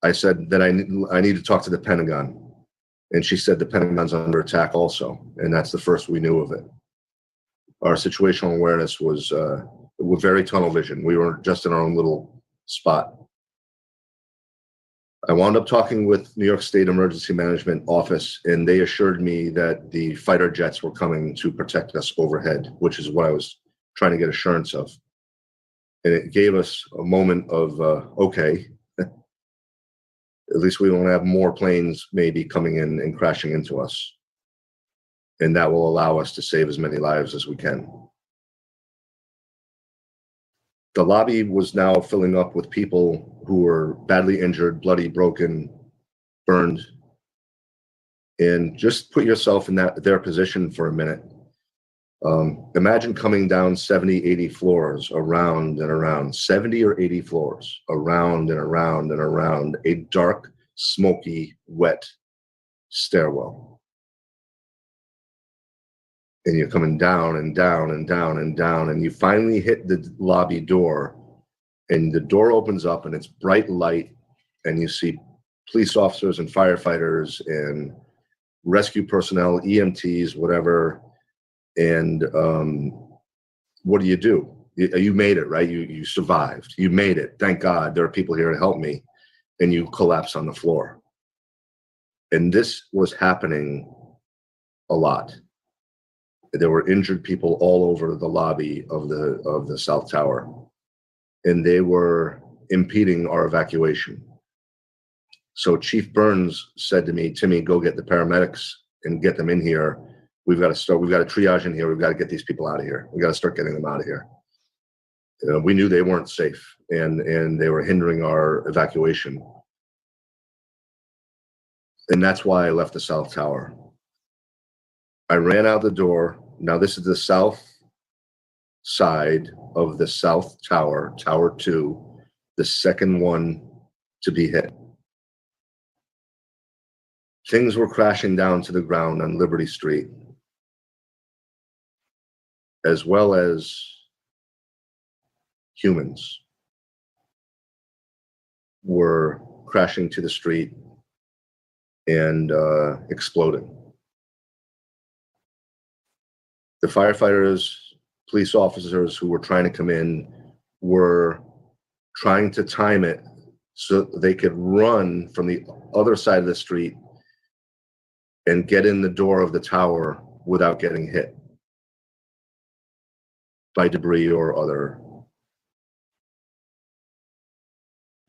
I said that I need to talk to the Pentagon. And she said the Pentagon's under attack also. And that's the first we knew of it. Our situational awareness was very tunnel vision. We were just in our own little spot. I wound up talking with New York State Emergency Management Office, and they assured me that the fighter jets were coming to protect us overhead, which is what I was trying to get assurance of. And it gave us a moment of, okay, at least we won't have more planes maybe coming in and crashing into us. And that will allow us to save as many lives as we can. The lobby was now filling up with people who were badly injured, bloody, broken, burned. And just put yourself in their position for a minute. Imagine coming down 70, 80 floors around and around, 70 or 80 floors, around and around and around a dark, smoky, wet stairwell. And you're coming down and down and down and down, and you finally hit the lobby door, and the door opens up and it's bright light, and you see police officers and firefighters and rescue personnel, EMTs, whatever. And what do? You made it, right? You survived. You made it. Thank God there are people here to help me. And you collapse on the floor. And this was happening a lot. There were injured people all over the lobby of the South Tower, and they were impeding our evacuation. So Chief Burns said to me, Timmy, go get the paramedics and get them in here. We've got to triage in here. We've got to get these people out of here. We got to start getting them out of here. We knew they weren't safe, and they were hindering our evacuation. And that's why I left the South Tower. I ran out the door. Now this is the south side of the South Tower, Tower 2, the second one to be hit. Things were crashing down to the ground on Liberty Street, as well as humans were crashing to the street and exploding. The firefighters, police officers who were trying to come in were trying to time it so they could run from the other side of the street and get in the door of the tower without getting hit by debris or other.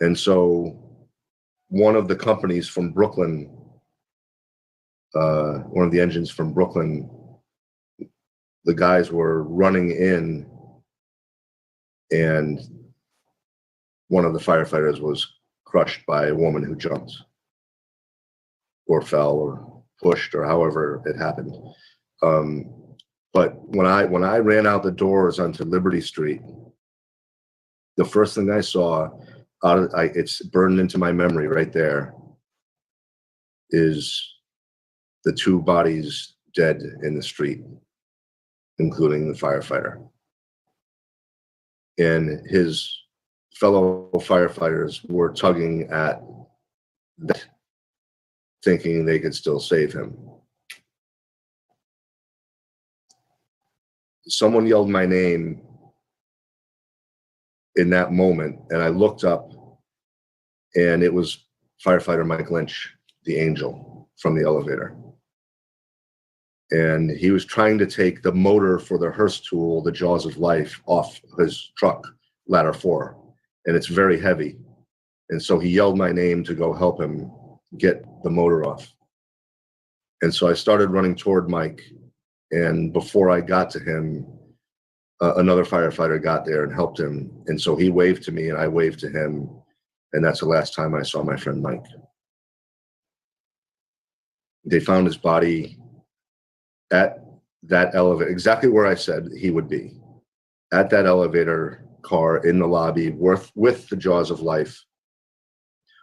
And so one of the companies from Brooklyn, one of the engines from Brooklyn, the guys were running in, and one of the firefighters was crushed by a woman who jumped or fell or pushed or however it happened. But when I ran out the doors onto Liberty Street, the first thing I saw, it's burned into my memory right there, is the two bodies dead in the street, including the firefighter. And his fellow firefighters were tugging at that, thinking they could still save him. Someone yelled my name in that moment, and I looked up, and it was firefighter Mike Lynch, the angel from the elevator. And he was trying to take the motor for the hearse tool, the Jaws of Life, off his truck, ladder 4. And it's very heavy. And so he yelled my name to go help him get the motor off. And so I started running toward Mike. And before I got to him, another firefighter got there and helped him. And so he waved to me and I waved to him. And that's the last time I saw my friend Mike. They found his body at that elevator, exactly where I said he would be, at that elevator car in the lobby with the Jaws of Life,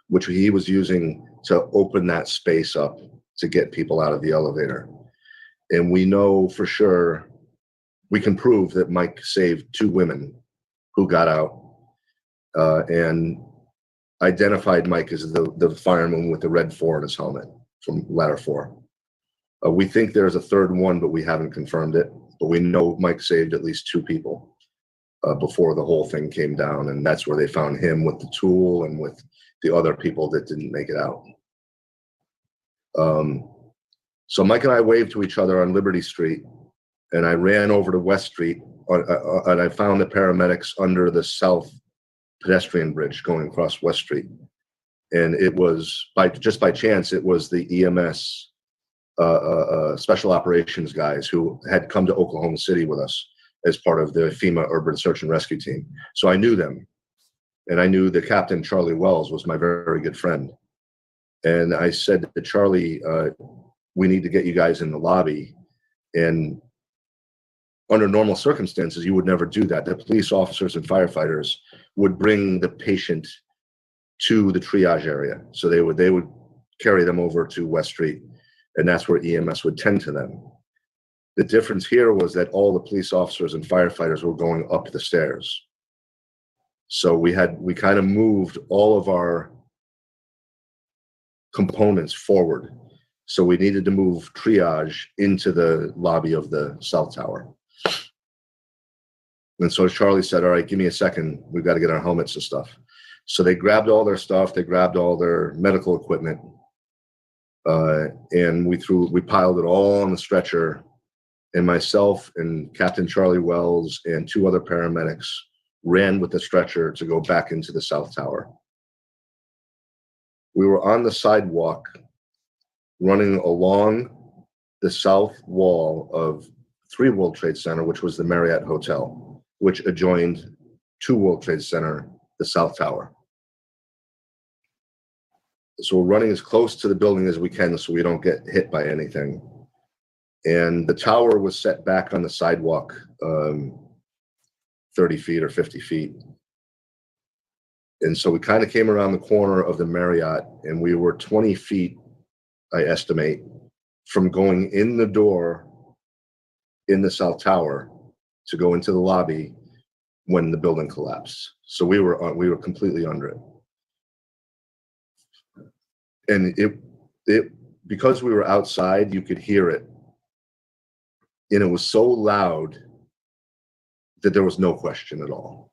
which he was using to open that space up to get people out of the elevator. And we know for sure, we can prove that Mike saved 2 women who got out and identified Mike as the fireman with the red 4 in his helmet from ladder 4. We think there's a third one, but we haven't confirmed it. But we know Mike saved at least 2 people before the whole thing came down. And that's where they found him with the tool and with the other people that didn't make it out. So Mike and I waved to each other on Liberty Street, and I ran over to West Street, and I found the paramedics under the South pedestrian bridge going across West Street. And it was just by chance, it was the EMS special operations guys who had come to Oklahoma City with us as part of the FEMA urban search and rescue team. So I knew them, and I knew the captain, Charlie Wells, was my very, very good friend. And I said to Charlie, we need to get you guys in the lobby. And under normal circumstances, you would never do that. The police officers and firefighters would bring the patient to the triage area. So they would carry them over to West Street, and that's where EMS would tend to them. The difference here was that all the police officers and firefighters were going up the stairs. So we kind of moved all of our components forward. So we needed to move triage into the lobby of the South Tower. And so Charlie said, all right, give me a second. We've got to get our helmets and stuff. So they grabbed all their stuff. They grabbed all their medical equipment. And we piled it all on the stretcher. And myself and Captain Charlie Wells and 2 other paramedics ran with the stretcher to go back into the South Tower. We were on the sidewalk running along the south wall of 3 World Trade Center, which was the Marriott Hotel, which adjoined 2 World Trade Center, the South Tower. So we're running as close to the building as we can so we don't get hit by anything. And the tower was set back on the sidewalk 30 feet or 50 feet. And so we kind of came around the corner of the Marriott, and we were 20 feet, I estimate, from going in the door in the South Tower to go into the lobby when the building collapsed. So we were completely under it. And it because we were outside, you could hear it. And it was so loud that there was no question at all.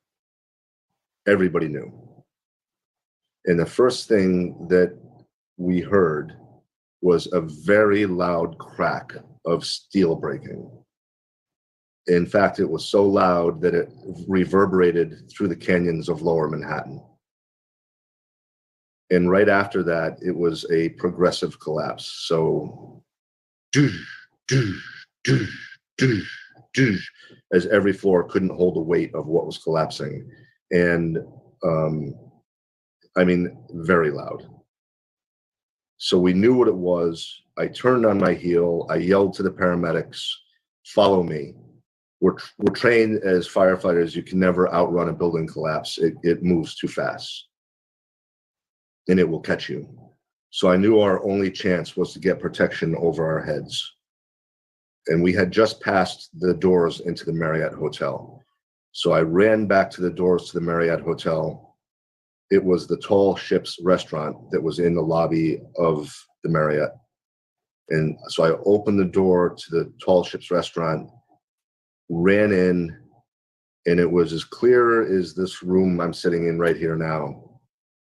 everybody knew. And the first thing that we heard was a very loud crack of steel breaking. In fact, it was so loud that it reverberated through the canyons of Lower Manhattan. And right after that, it was a progressive collapse. So, as every floor couldn't hold the weight of what was collapsing. And I mean, very loud. So we knew what it was. I turned on my heel. I yelled to the paramedics, follow me. We're trained as firefighters. You can never outrun a building collapse. It moves too fast and it will catch you. So I knew our only chance was to get protection over our heads. And we had just passed the doors into the Marriott Hotel. So I ran back to the doors to the Marriott Hotel. It was the Tall Ships restaurant that was in the lobby of the Marriott. And so I opened the door to the Tall Ships restaurant, ran in, and it was as clear as this room I'm sitting in right here now.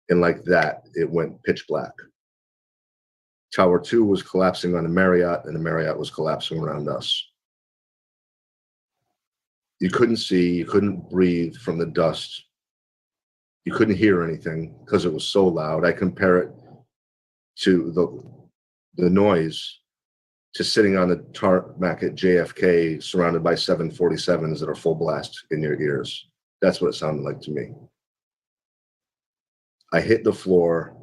And like that, it went pitch black. Tower 2 was collapsing on the Marriott, and the Marriott was collapsing around us. You couldn't see, you couldn't breathe from the dust. You couldn't hear anything because it was so loud. I compare it to the noise to sitting on the tarmac at JFK surrounded by 747s that are full blast in your ears. That's what it sounded like to me. I hit the floor.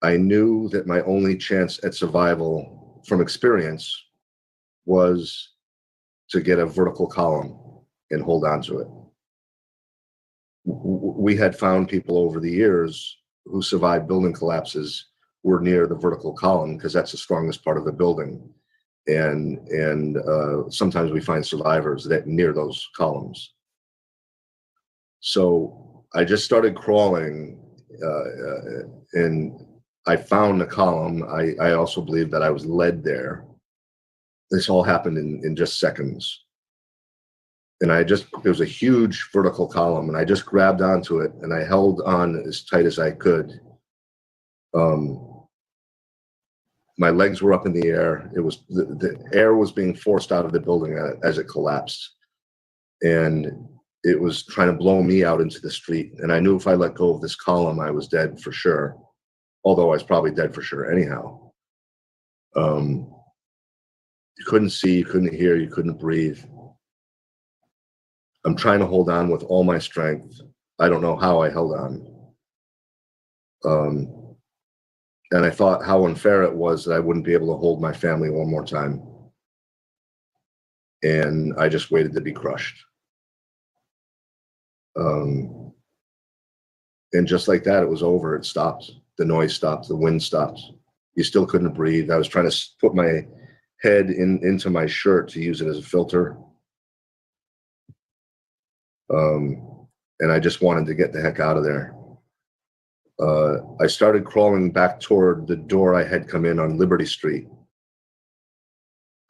I knew that my only chance at survival from experience was to get a vertical column and hold on to it. We had found people over the years who survived building collapses were near the vertical column because that's the strongest part of the building. And sometimes we find survivors that near those columns. So I just started crawling and I found the column. I also believe that I was led there. This all happened in just seconds. And it was a huge vertical column, and I just grabbed onto it and I held on as tight as I could. My legs were up in the air. It was the air was being forced out of the building as it collapsed. And it was trying to blow me out into the street. And I knew if I let go of this column, I was dead for sure. Although I was probably dead for sure anyhow. You couldn't see, you couldn't hear, you couldn't breathe. I'm trying to hold on with all my strength. I don't know how I held on. And I thought how unfair it was that I wouldn't be able to hold my family one more time. And I just waited to be crushed. And just like that, it was over. It stopped. The noise stopped. The wind stopped. You still couldn't breathe. I was trying to put my head into my shirt to use it as a filter. And I just wanted to get the heck out of there. I started crawling back toward the door I had come in on Liberty Street.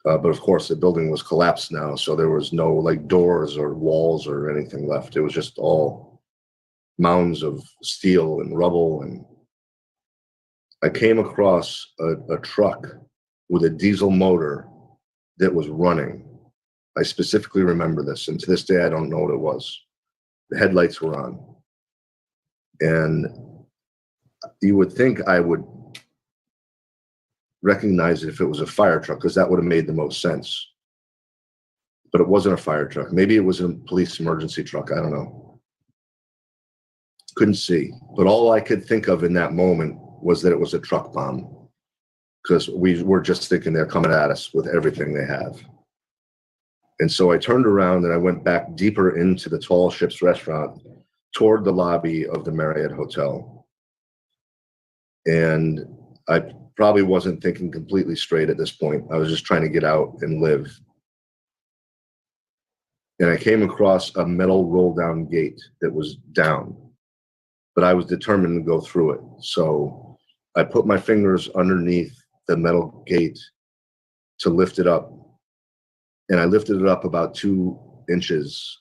But of course, the building was collapsed now, so there was no like doors or walls or anything left. It was just all mounds of steel and rubble. And I came across a truck with a diesel motor that was running. I specifically remember this, and to this day, I don't know what it was. The headlights were on. And you would think I would recognize it if it was a fire truck, because that would have made the most sense. But it wasn't a fire truck. Maybe it was a police emergency truck. I don't know. Couldn't see. But all I could think of in that moment was that it was a truck bomb, because we were just thinking they're coming at us with everything they have. And so I turned around and I went back deeper into the Tall Ships restaurant toward the lobby of the Marriott Hotel. And I probably wasn't thinking completely straight at this point. I was just trying to get out and live. And I came across a metal roll-down gate that was down, but I was determined to go through it. So I put my fingers underneath the metal gate to lift it up. And I lifted it up about 2 inches.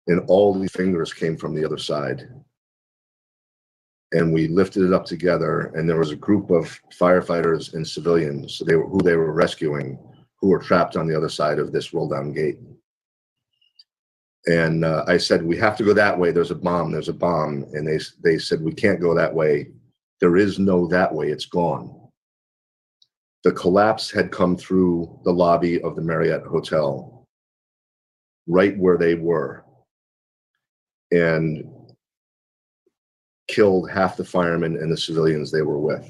and all the fingers came from the other side. And we lifted it up together, and there was a group of firefighters and civilians who they were rescuing, who were trapped on the other side of this roll-down gate. And I said, we have to go that way. There's a bomb. There's a bomb. And they said, we can't go that way. There is no that way. It's gone. The collapse had come through the lobby of the Marriott Hotel, right where they were, and killed half the firemen and the civilians they were with.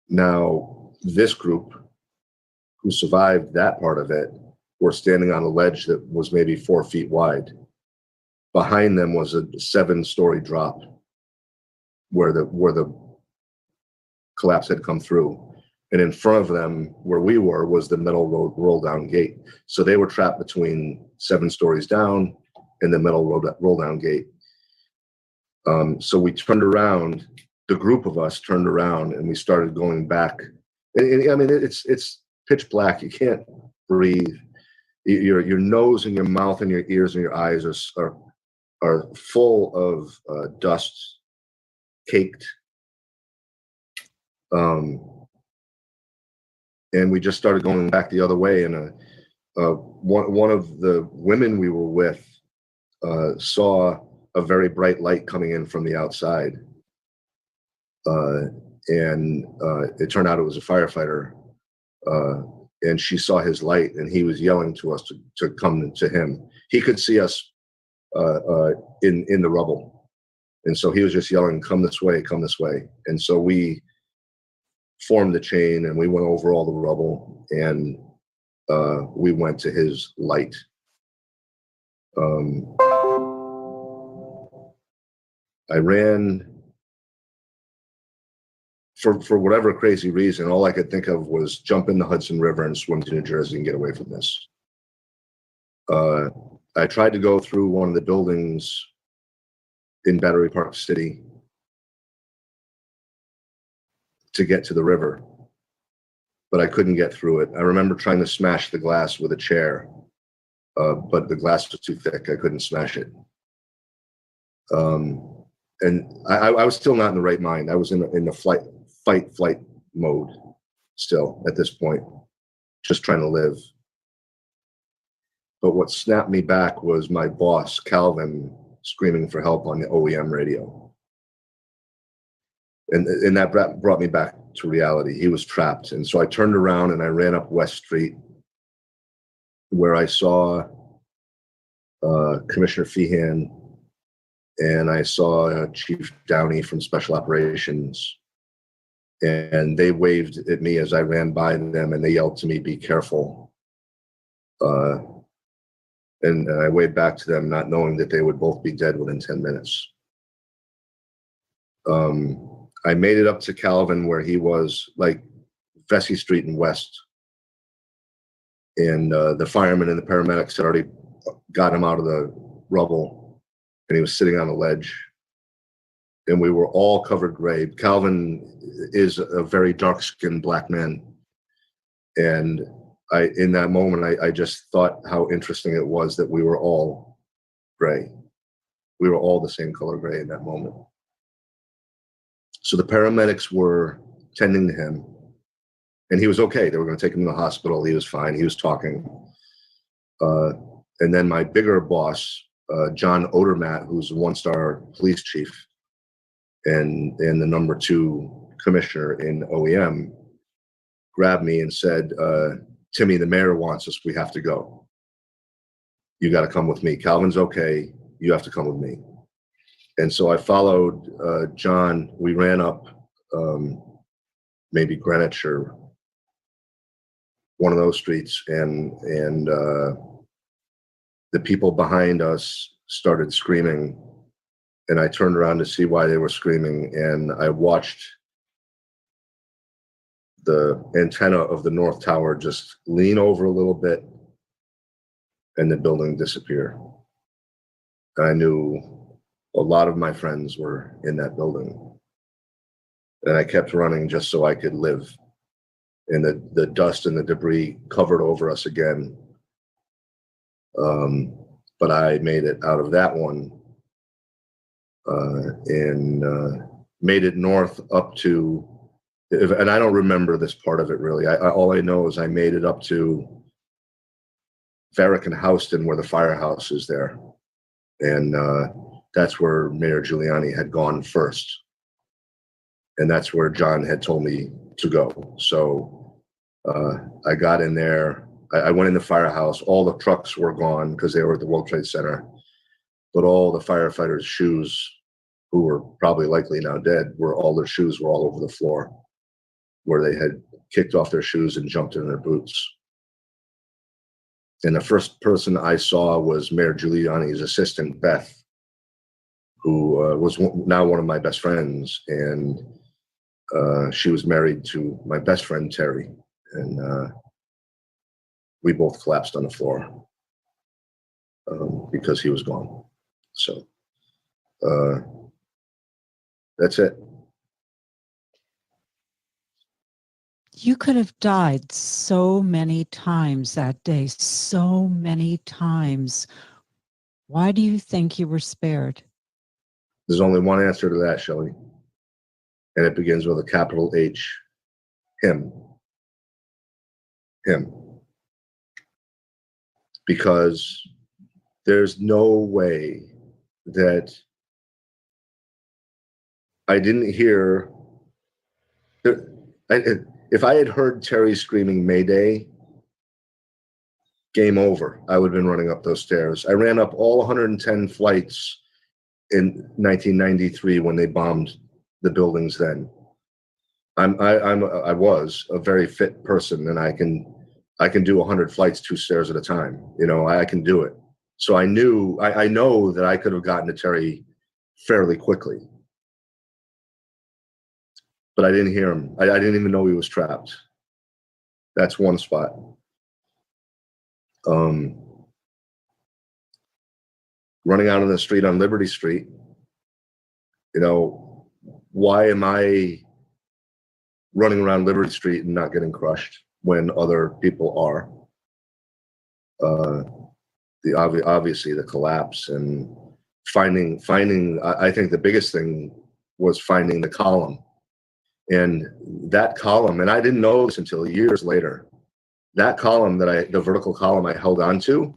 Now, this group who survived that part of it were standing on a ledge that was maybe 4 feet wide. Behind them was a 7-story drop where the collapse had come through. And in front of them, where we were, was the metal roll down gate. So they were trapped between 7 stories down and the metal roll down gate. So we turned around, the group of us turned around, and we started going back. And I mean, it's pitch black. You can't breathe. Your nose and your mouth and your ears and your eyes are full of dust, caked. And we just started going back the other way. And one of the women we were with saw a very bright light coming in from the outside. And it turned out it was a firefighter. And she saw his light, and he was yelling to us to come to him. He could see us in the rubble. And so he was just yelling, come this way, come this way. And so we formed the chain, and we went over all the rubble, and we went to his light. I ran, for whatever crazy reason, all I could think of was jump in the Hudson River and swim to New Jersey and get away from this. I tried to go through one of the buildings in Battery Park City to get to the river, but I couldn't get through it. I remember trying to smash the glass with a chair, but the glass was too thick. I couldn't smash it. And I was still not in the right mind. I was in the fight mode still at this point, just trying to live. But what snapped me back was my boss, Calvin, screaming for help on the OEM radio. And that brought me back to reality. He was trapped. And so I turned around and I ran up West Street, where I saw Commissioner Feehan, and I saw Chief Downey from Special Operations, and they waved at me as I ran by them, and they yelled to me, "Be careful." And I waved back to them, not knowing that they would both be dead within 10 minutes. I made it up to Calvin, where he was, like Vesey Street and West. And the firemen and the paramedics had already got him out of the rubble, and he was sitting on a ledge. And we were all covered gray. Calvin is a very dark-skinned black man. And in that moment, I just thought how interesting it was that we were all gray. We were all the same color gray in that moment. So the paramedics were tending to him, and he was okay. They were going to take him to the hospital. He was fine. He was talking. And then my bigger boss, John Odermatt, who's a one-star police chief and the number 2 commissioner in OEM, grabbed me and said, "Timmy, the mayor wants us. We have to go. You got to come with me. Calvin's okay. You have to come with me." And so I followed John. We ran up maybe Greenwich or one of those streets, and the people behind us started screaming, and I turned around to see why they were screaming, and I watched the antenna of the North Tower just lean over a little bit and the building disappear. I knew a lot of my friends were in that building, and I kept running just so I could live. And the dust and the debris covered over us again. but I made it out of that one and made it north up to, and I don't remember this part of it really. All I know is I made it up to Varick and Houston, where the firehouse is there, and that's where Mayor Giuliani had gone first, and that's where John had told me to go. So I got in there. I went in the firehouse. All the trucks were gone because they were at the World Trade Center, but all the firefighters' shoes, who were probably likely now dead, all their shoes were all over the floor, where they had kicked off their shoes and jumped in their boots. And the first person I saw was Mayor Giuliani's assistant, Beth, who was now one of my best friends. And she was married to my best friend, Terry. And we both collapsed on the floor because he was gone. So that's it. You could have died so many times that day, so many times. Why do you think you were spared? There's only one answer to that, Shelley. And it begins with a capital H. Him. Him. Because there's no way that I didn't hear. If I had heard Terry screaming Mayday, game over. I would have been running up those stairs. I ran up all 110 flights in 1993 when they bombed the buildings then. I was a very fit person, and I can do 100 flights 2 stairs at a time. You know, I can do it. So I know that I could have gotten to Terry fairly quickly. But I didn't hear him. I didn't even know he was trapped. That's one spot. Running out on the street on Liberty Street, you know, why am I running around Liberty Street and not getting crushed when other people are? Obviously the collapse and finding. I think the biggest thing was finding the column. And that column, and I didn't know this until years later, that column the vertical column I held onto,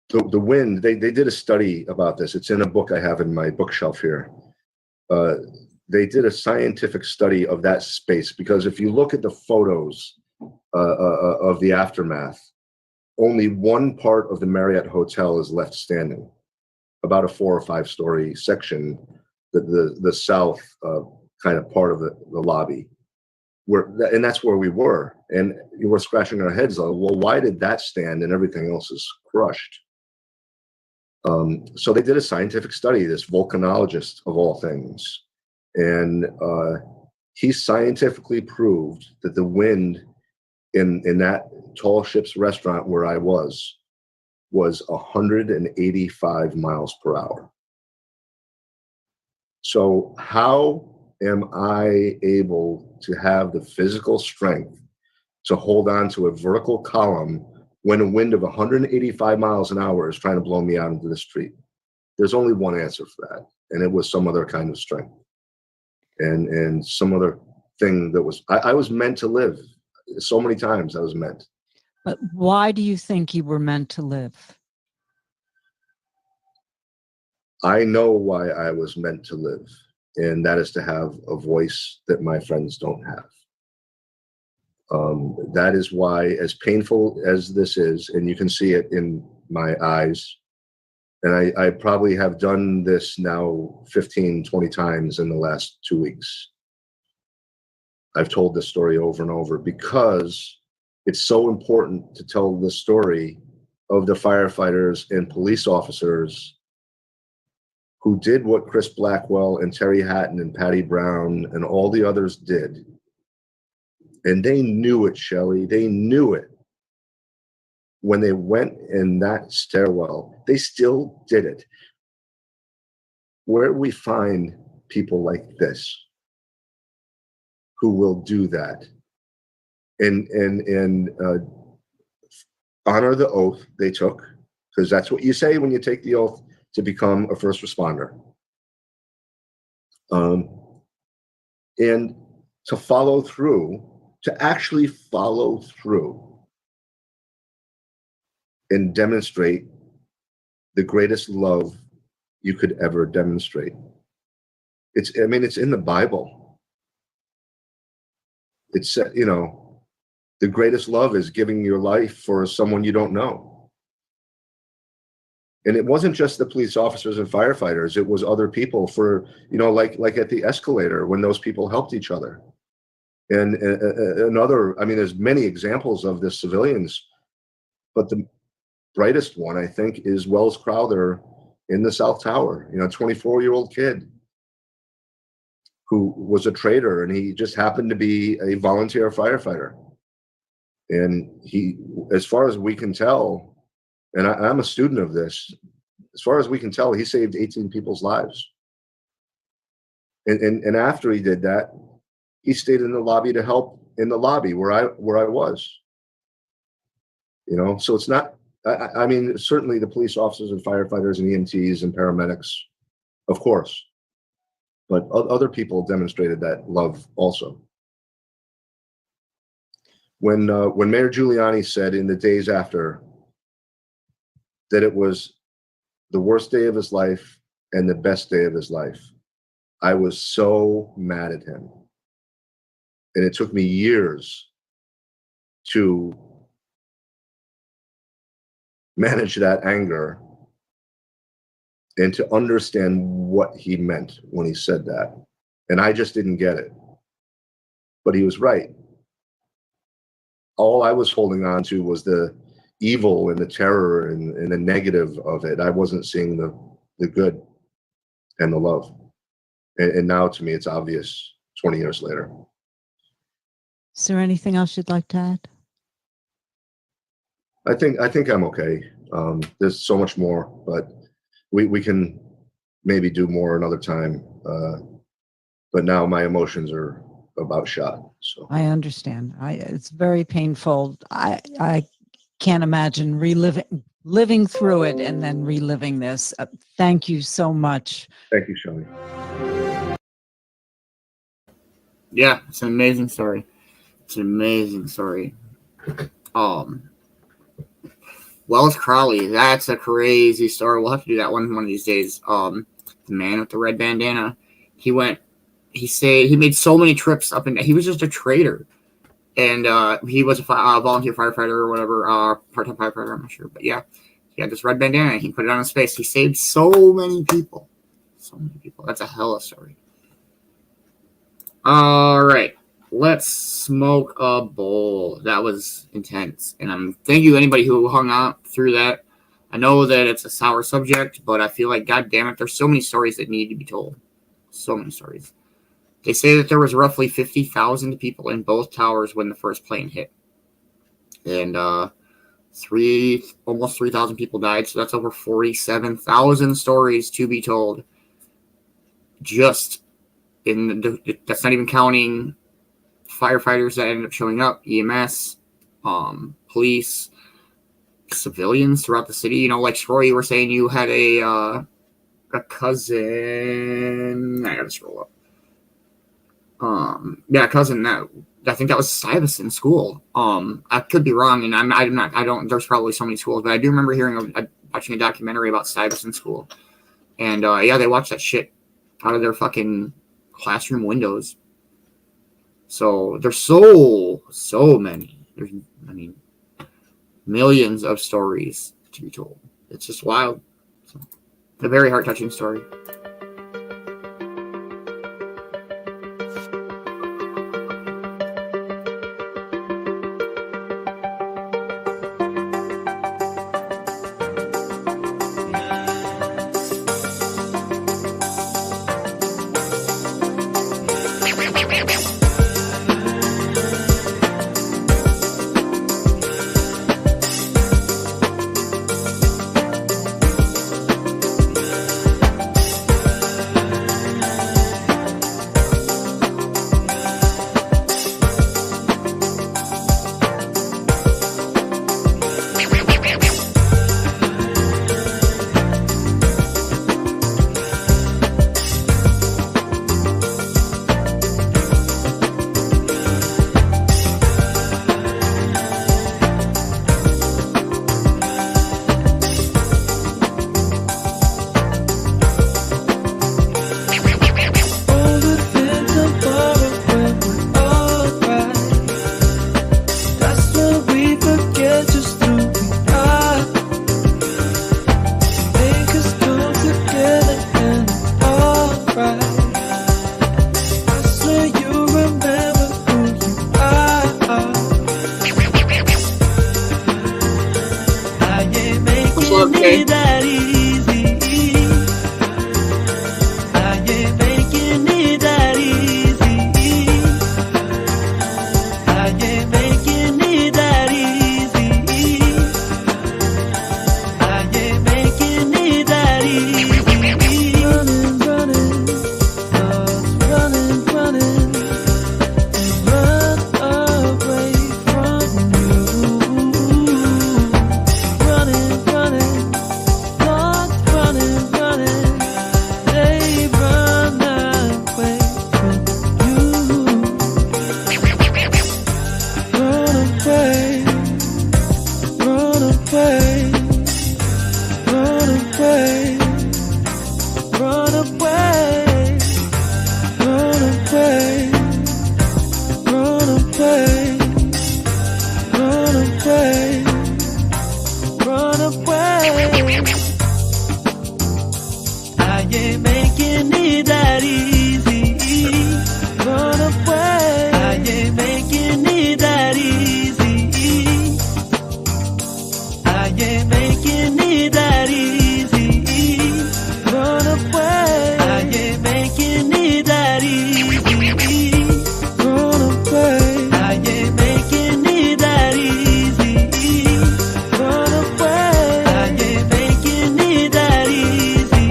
the wind, they did a study about this. It's in a book I have in my bookshelf here. They did a scientific study of that space, because if you look at the photos of the aftermath, only one part of the Marriott Hotel is left standing, about a 4 or 5 story section. The south kind of part of the lobby, and that's where we were, and we were scratching our heads like, well, why did that stand and everything else is crushed? So they did a scientific study, this volcanologist of all things, and he scientifically proved that the wind in that Tall Ships restaurant where I was 185 miles per hour. So how am I able to have the physical strength to hold on to a vertical column when a wind of 185 miles an hour is trying to blow me out into the street? There's only one answer for that, and it was some other kind of strength, and some other thing that was. I was meant to live. So many times I was meant. But why do you think you were meant to live? I know why I was meant to live, and that is to have a voice that my friends don't have. That is why, as painful as this is, and you can see it in my eyes, and I probably have done this now 15, 20 times in the last 2 weeks. I've told this story over and over because it's so important to tell the story of the firefighters and police officers who did what Chris Blackwell and Terry Hatton and Patty Brown and all the others did. And they knew it, Shelley. They knew it. When they went in that stairwell, they still did it. Where do we find people like this who will do that? And honor the oath they took, because that's what you say when you take the oath to become a first responder. And to follow through, to actually follow through and demonstrate the greatest love you could ever demonstrate. It's in the Bible. It's, the greatest love is giving your life for someone you don't know. And it wasn't just the police officers and firefighters. It was other people for, like at the escalator when those people helped each other. And there's many examples of the civilians, but the brightest one, I think, is Wells Crowther in the South Tower, 24-year-old kid who was a traitor, and he just happened to be a volunteer firefighter. And he, as far as we can tell, and I'm a student of this, as far as we can tell, he saved 18 people's lives. And after he did that, he stayed in the lobby to help in the lobby where I was. So it's not, certainly the police officers and firefighters and EMTs and paramedics, of course, but other people demonstrated that love also. When Mayor Giuliani said in the days after that it was the worst day of his life and the best day of his life, I was so mad at him. And it took me years to manage that anger and to understand what he meant when he said that. And I just didn't get it. But he was right. All I was holding on to was the evil and the terror and the negative of it. I wasn't seeing the good and the love. And now to me, it's obvious 20 years later. Is there anything else you'd like to add? I think I'm okay. There's so much more, but we can maybe do more another time. But now my emotions are about shot. So I understand. It's very painful. I can't imagine living through it and then reliving this. Thank you so much. Thank you, Shelley. Yeah, it's an amazing story. It's an amazing story. Wells Crowley, that's a crazy story. We'll have to do that one of these days. The man with the red bandana, he made so many trips up, and he was just a traitor. And he was a volunteer firefighter or whatever, part-time firefighter, I'm not sure. But yeah, he had this red bandana, and he put it on his face. He saved so many people. So many people. That's a hella story. All right. Let's smoke a bowl. That was intense. And thank you anybody who hung out through that. I know that it's a sour subject, but I feel like, God damn it, there's so many stories that need to be told. So many stories. They say that there was roughly 50,000 people in both towers when the first plane hit. And almost 3,000 people died. So that's over 47,000 stories to be told. Just that's not even counting firefighters that ended up showing up, EMS, police, civilians throughout the city. Like Troy, you were saying you had a cousin. I gotta scroll up. A cousin that I think that was Stuyvesant School. I could be wrong, and I'm not. I don't. There's probably so many schools, but I do remember watching a documentary about Stuyvesant School, and they watched that shit out of their fucking classroom windows. So there's so many. There's millions of stories to be told. It's just wild. So, a very heart-touching story. up today? that easy. I ain't making it that easy. I ain't making it that easy. I ain't making it that easy. Running, running, just running, running. Run away from you. Running, running, lost, running, running. They run away from you. Run away, run away, run away, run away, run away. Run away, run away, run away. I ain't making it that easy. Run away, I ain't making it that easy. I ain't making it that easy. Run away, I ain't making it that easy. Run away, I ain't making it that easy. Run away, I ain't making it that easy.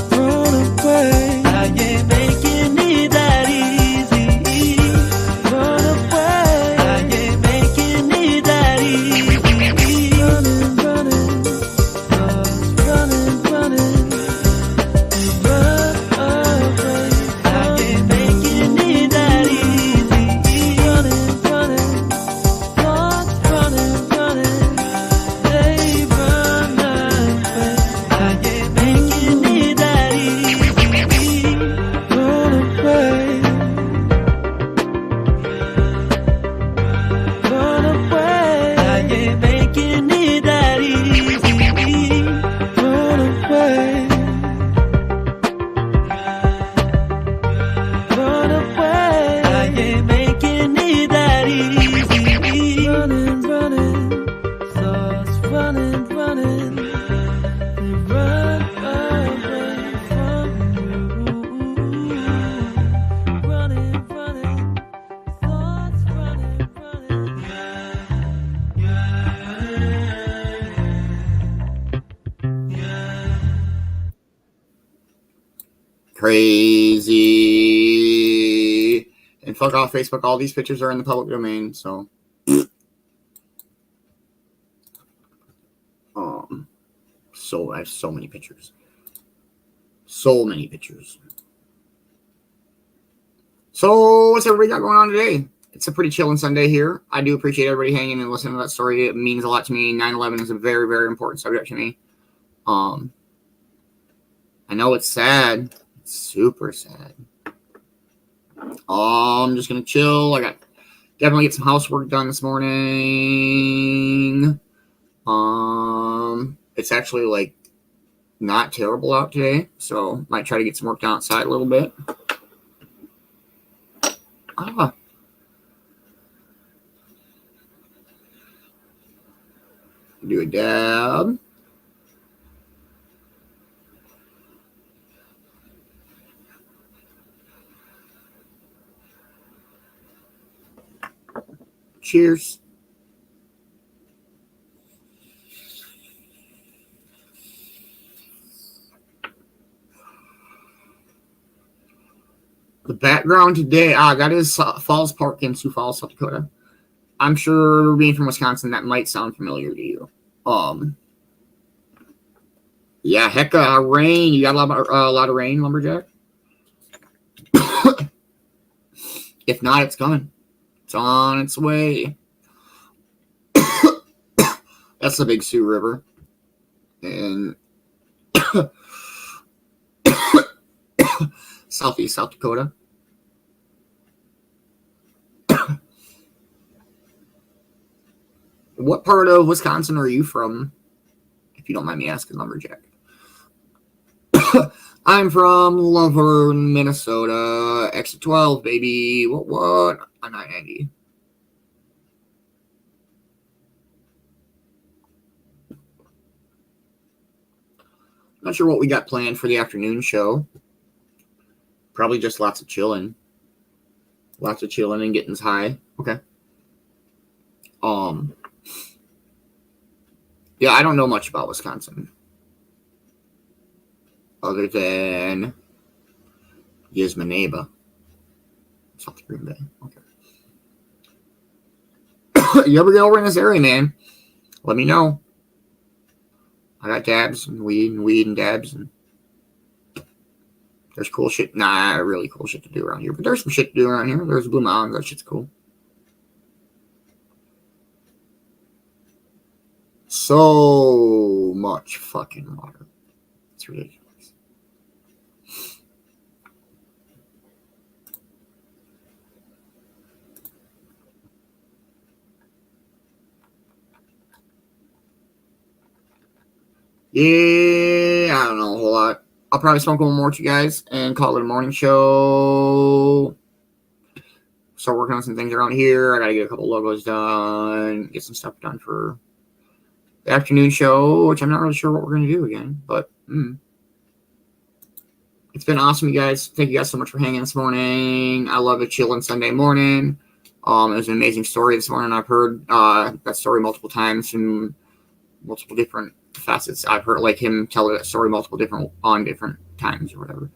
Run away, I ain't making it that easy. Run away, I ain't making it that easy. Running, running, just running, running. Run away, I ain't making it that easy. Running, running, lost, running, running. They run away, I ain't making it that easy. Run away, run away, I ain't making it that easy. Run away. Run away, I ain't making it that easy. Running, running, just running, running. They run away from you. Running, running, just running, running. Crazy. And fuck off Facebook. All these pictures are in the public domain, so. So I have so many pictures. So many pictures. So what's everybody got going on today? It's a pretty chilling Sunday here. I do appreciate everybody hanging and listening to that story. It means a lot to me. 9/11 is a very, very important subject to me. I know it's sad. It's super sad. I'm just gonna chill. I got definitely get some housework done this morning. It's actually like not terrible out today, so might try to get some work done outside a little bit. Do a dab. Cheers. The background today, that is Falls Park in Sioux Falls, South Dakota. I'm sure being from Wisconsin, that might sound familiar to you. Yeah, heck, rain. You got a lot of rain, Lumberjack? If not, it's coming. It's on its way. That's the Big Sioux River. And southeast South Dakota. What part of Wisconsin are you from? If you don't mind me asking, Lumberjack. I'm from Laverne, Minnesota. Exit 12, baby. What? On 990. Not sure what we got planned for the afternoon show. Probably just lots of chilling. Lots of chilling and getting high. Okay. Yeah, I don't know much about Wisconsin. Other than Yismaneba. South Green Bay. Okay. You ever get over in this area, man? Let me know. I got dabs and weed and dabs, and there's cool shit. Nah, really cool shit to do around here. But there's some shit to do around here. There's Blue Mountains. That shit's cool. So much fucking water. It's ridiculous. Yeah, I don't know a whole lot. I'll probably smoke one more with you guys and call it a morning show. Start working on some things around here. I gotta get a couple logos done, get some stuff done for the afternoon show, which I'm not really sure what we're gonna do again, but it's been awesome, you guys. Thank you guys so much for hanging this morning. I love a chilling Sunday morning. It was an amazing story this morning. I've heard that story multiple times from multiple different facets. I've heard like him tell that story different times or whatever.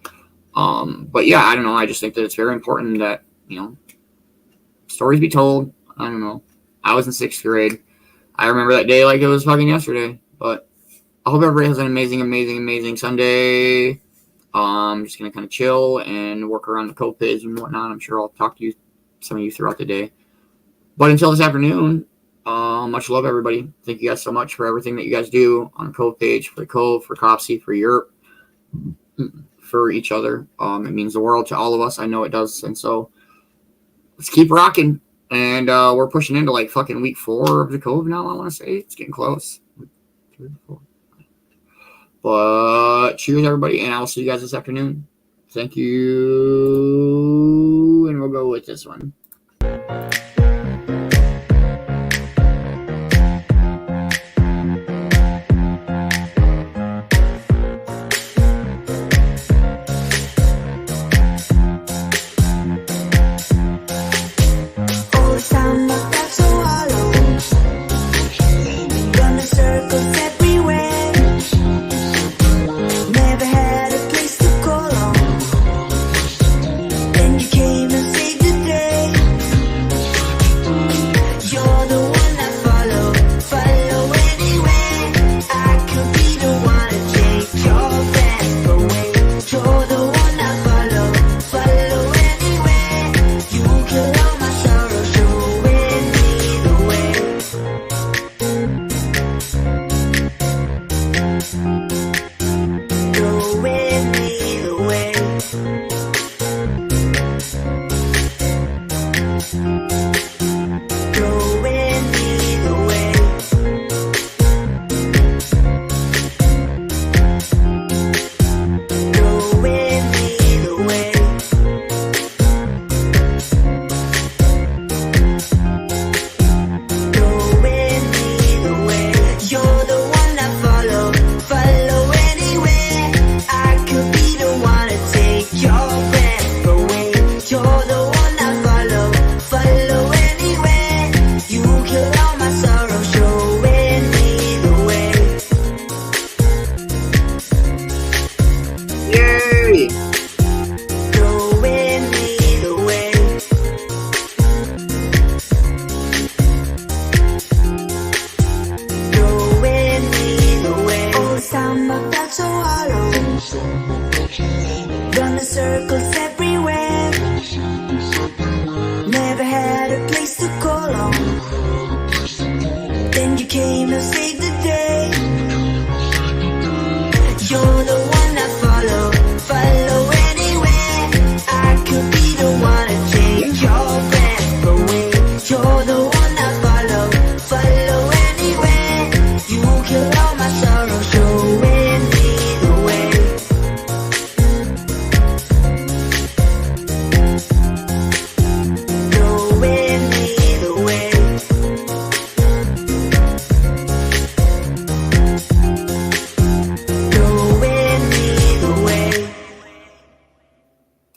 But yeah, I don't know. I just think that it's very important that, stories be told. I don't know. I was in 6th grade. I remember that day like it was fucking yesterday. But I hope everybody has an amazing Sunday. I'm just gonna kind of chill and work around the Cove page and whatnot. I'm sure I'll talk to some of you throughout the day. But until this afternoon, much love, everybody. Thank you guys so much for everything that you guys do on the Cove page, for the Cove, for Cove-TV, for Europe, for each other. It means the world to all of us. I know it does. And so let's keep rocking. And we're pushing into like fucking week 4 of the Cove now, I want to say. It's getting close. 3, 4. But cheers, everybody. And I'll see you guys this afternoon. Thank you. And we'll go with this one.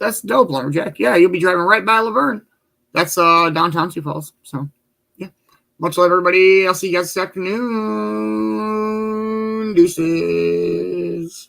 That's dope, Lumberjack. Yeah, you'll be driving right by Laverne. That's downtown Sioux Falls. So, yeah. Much love, everybody. I'll see you guys this afternoon. Deuces.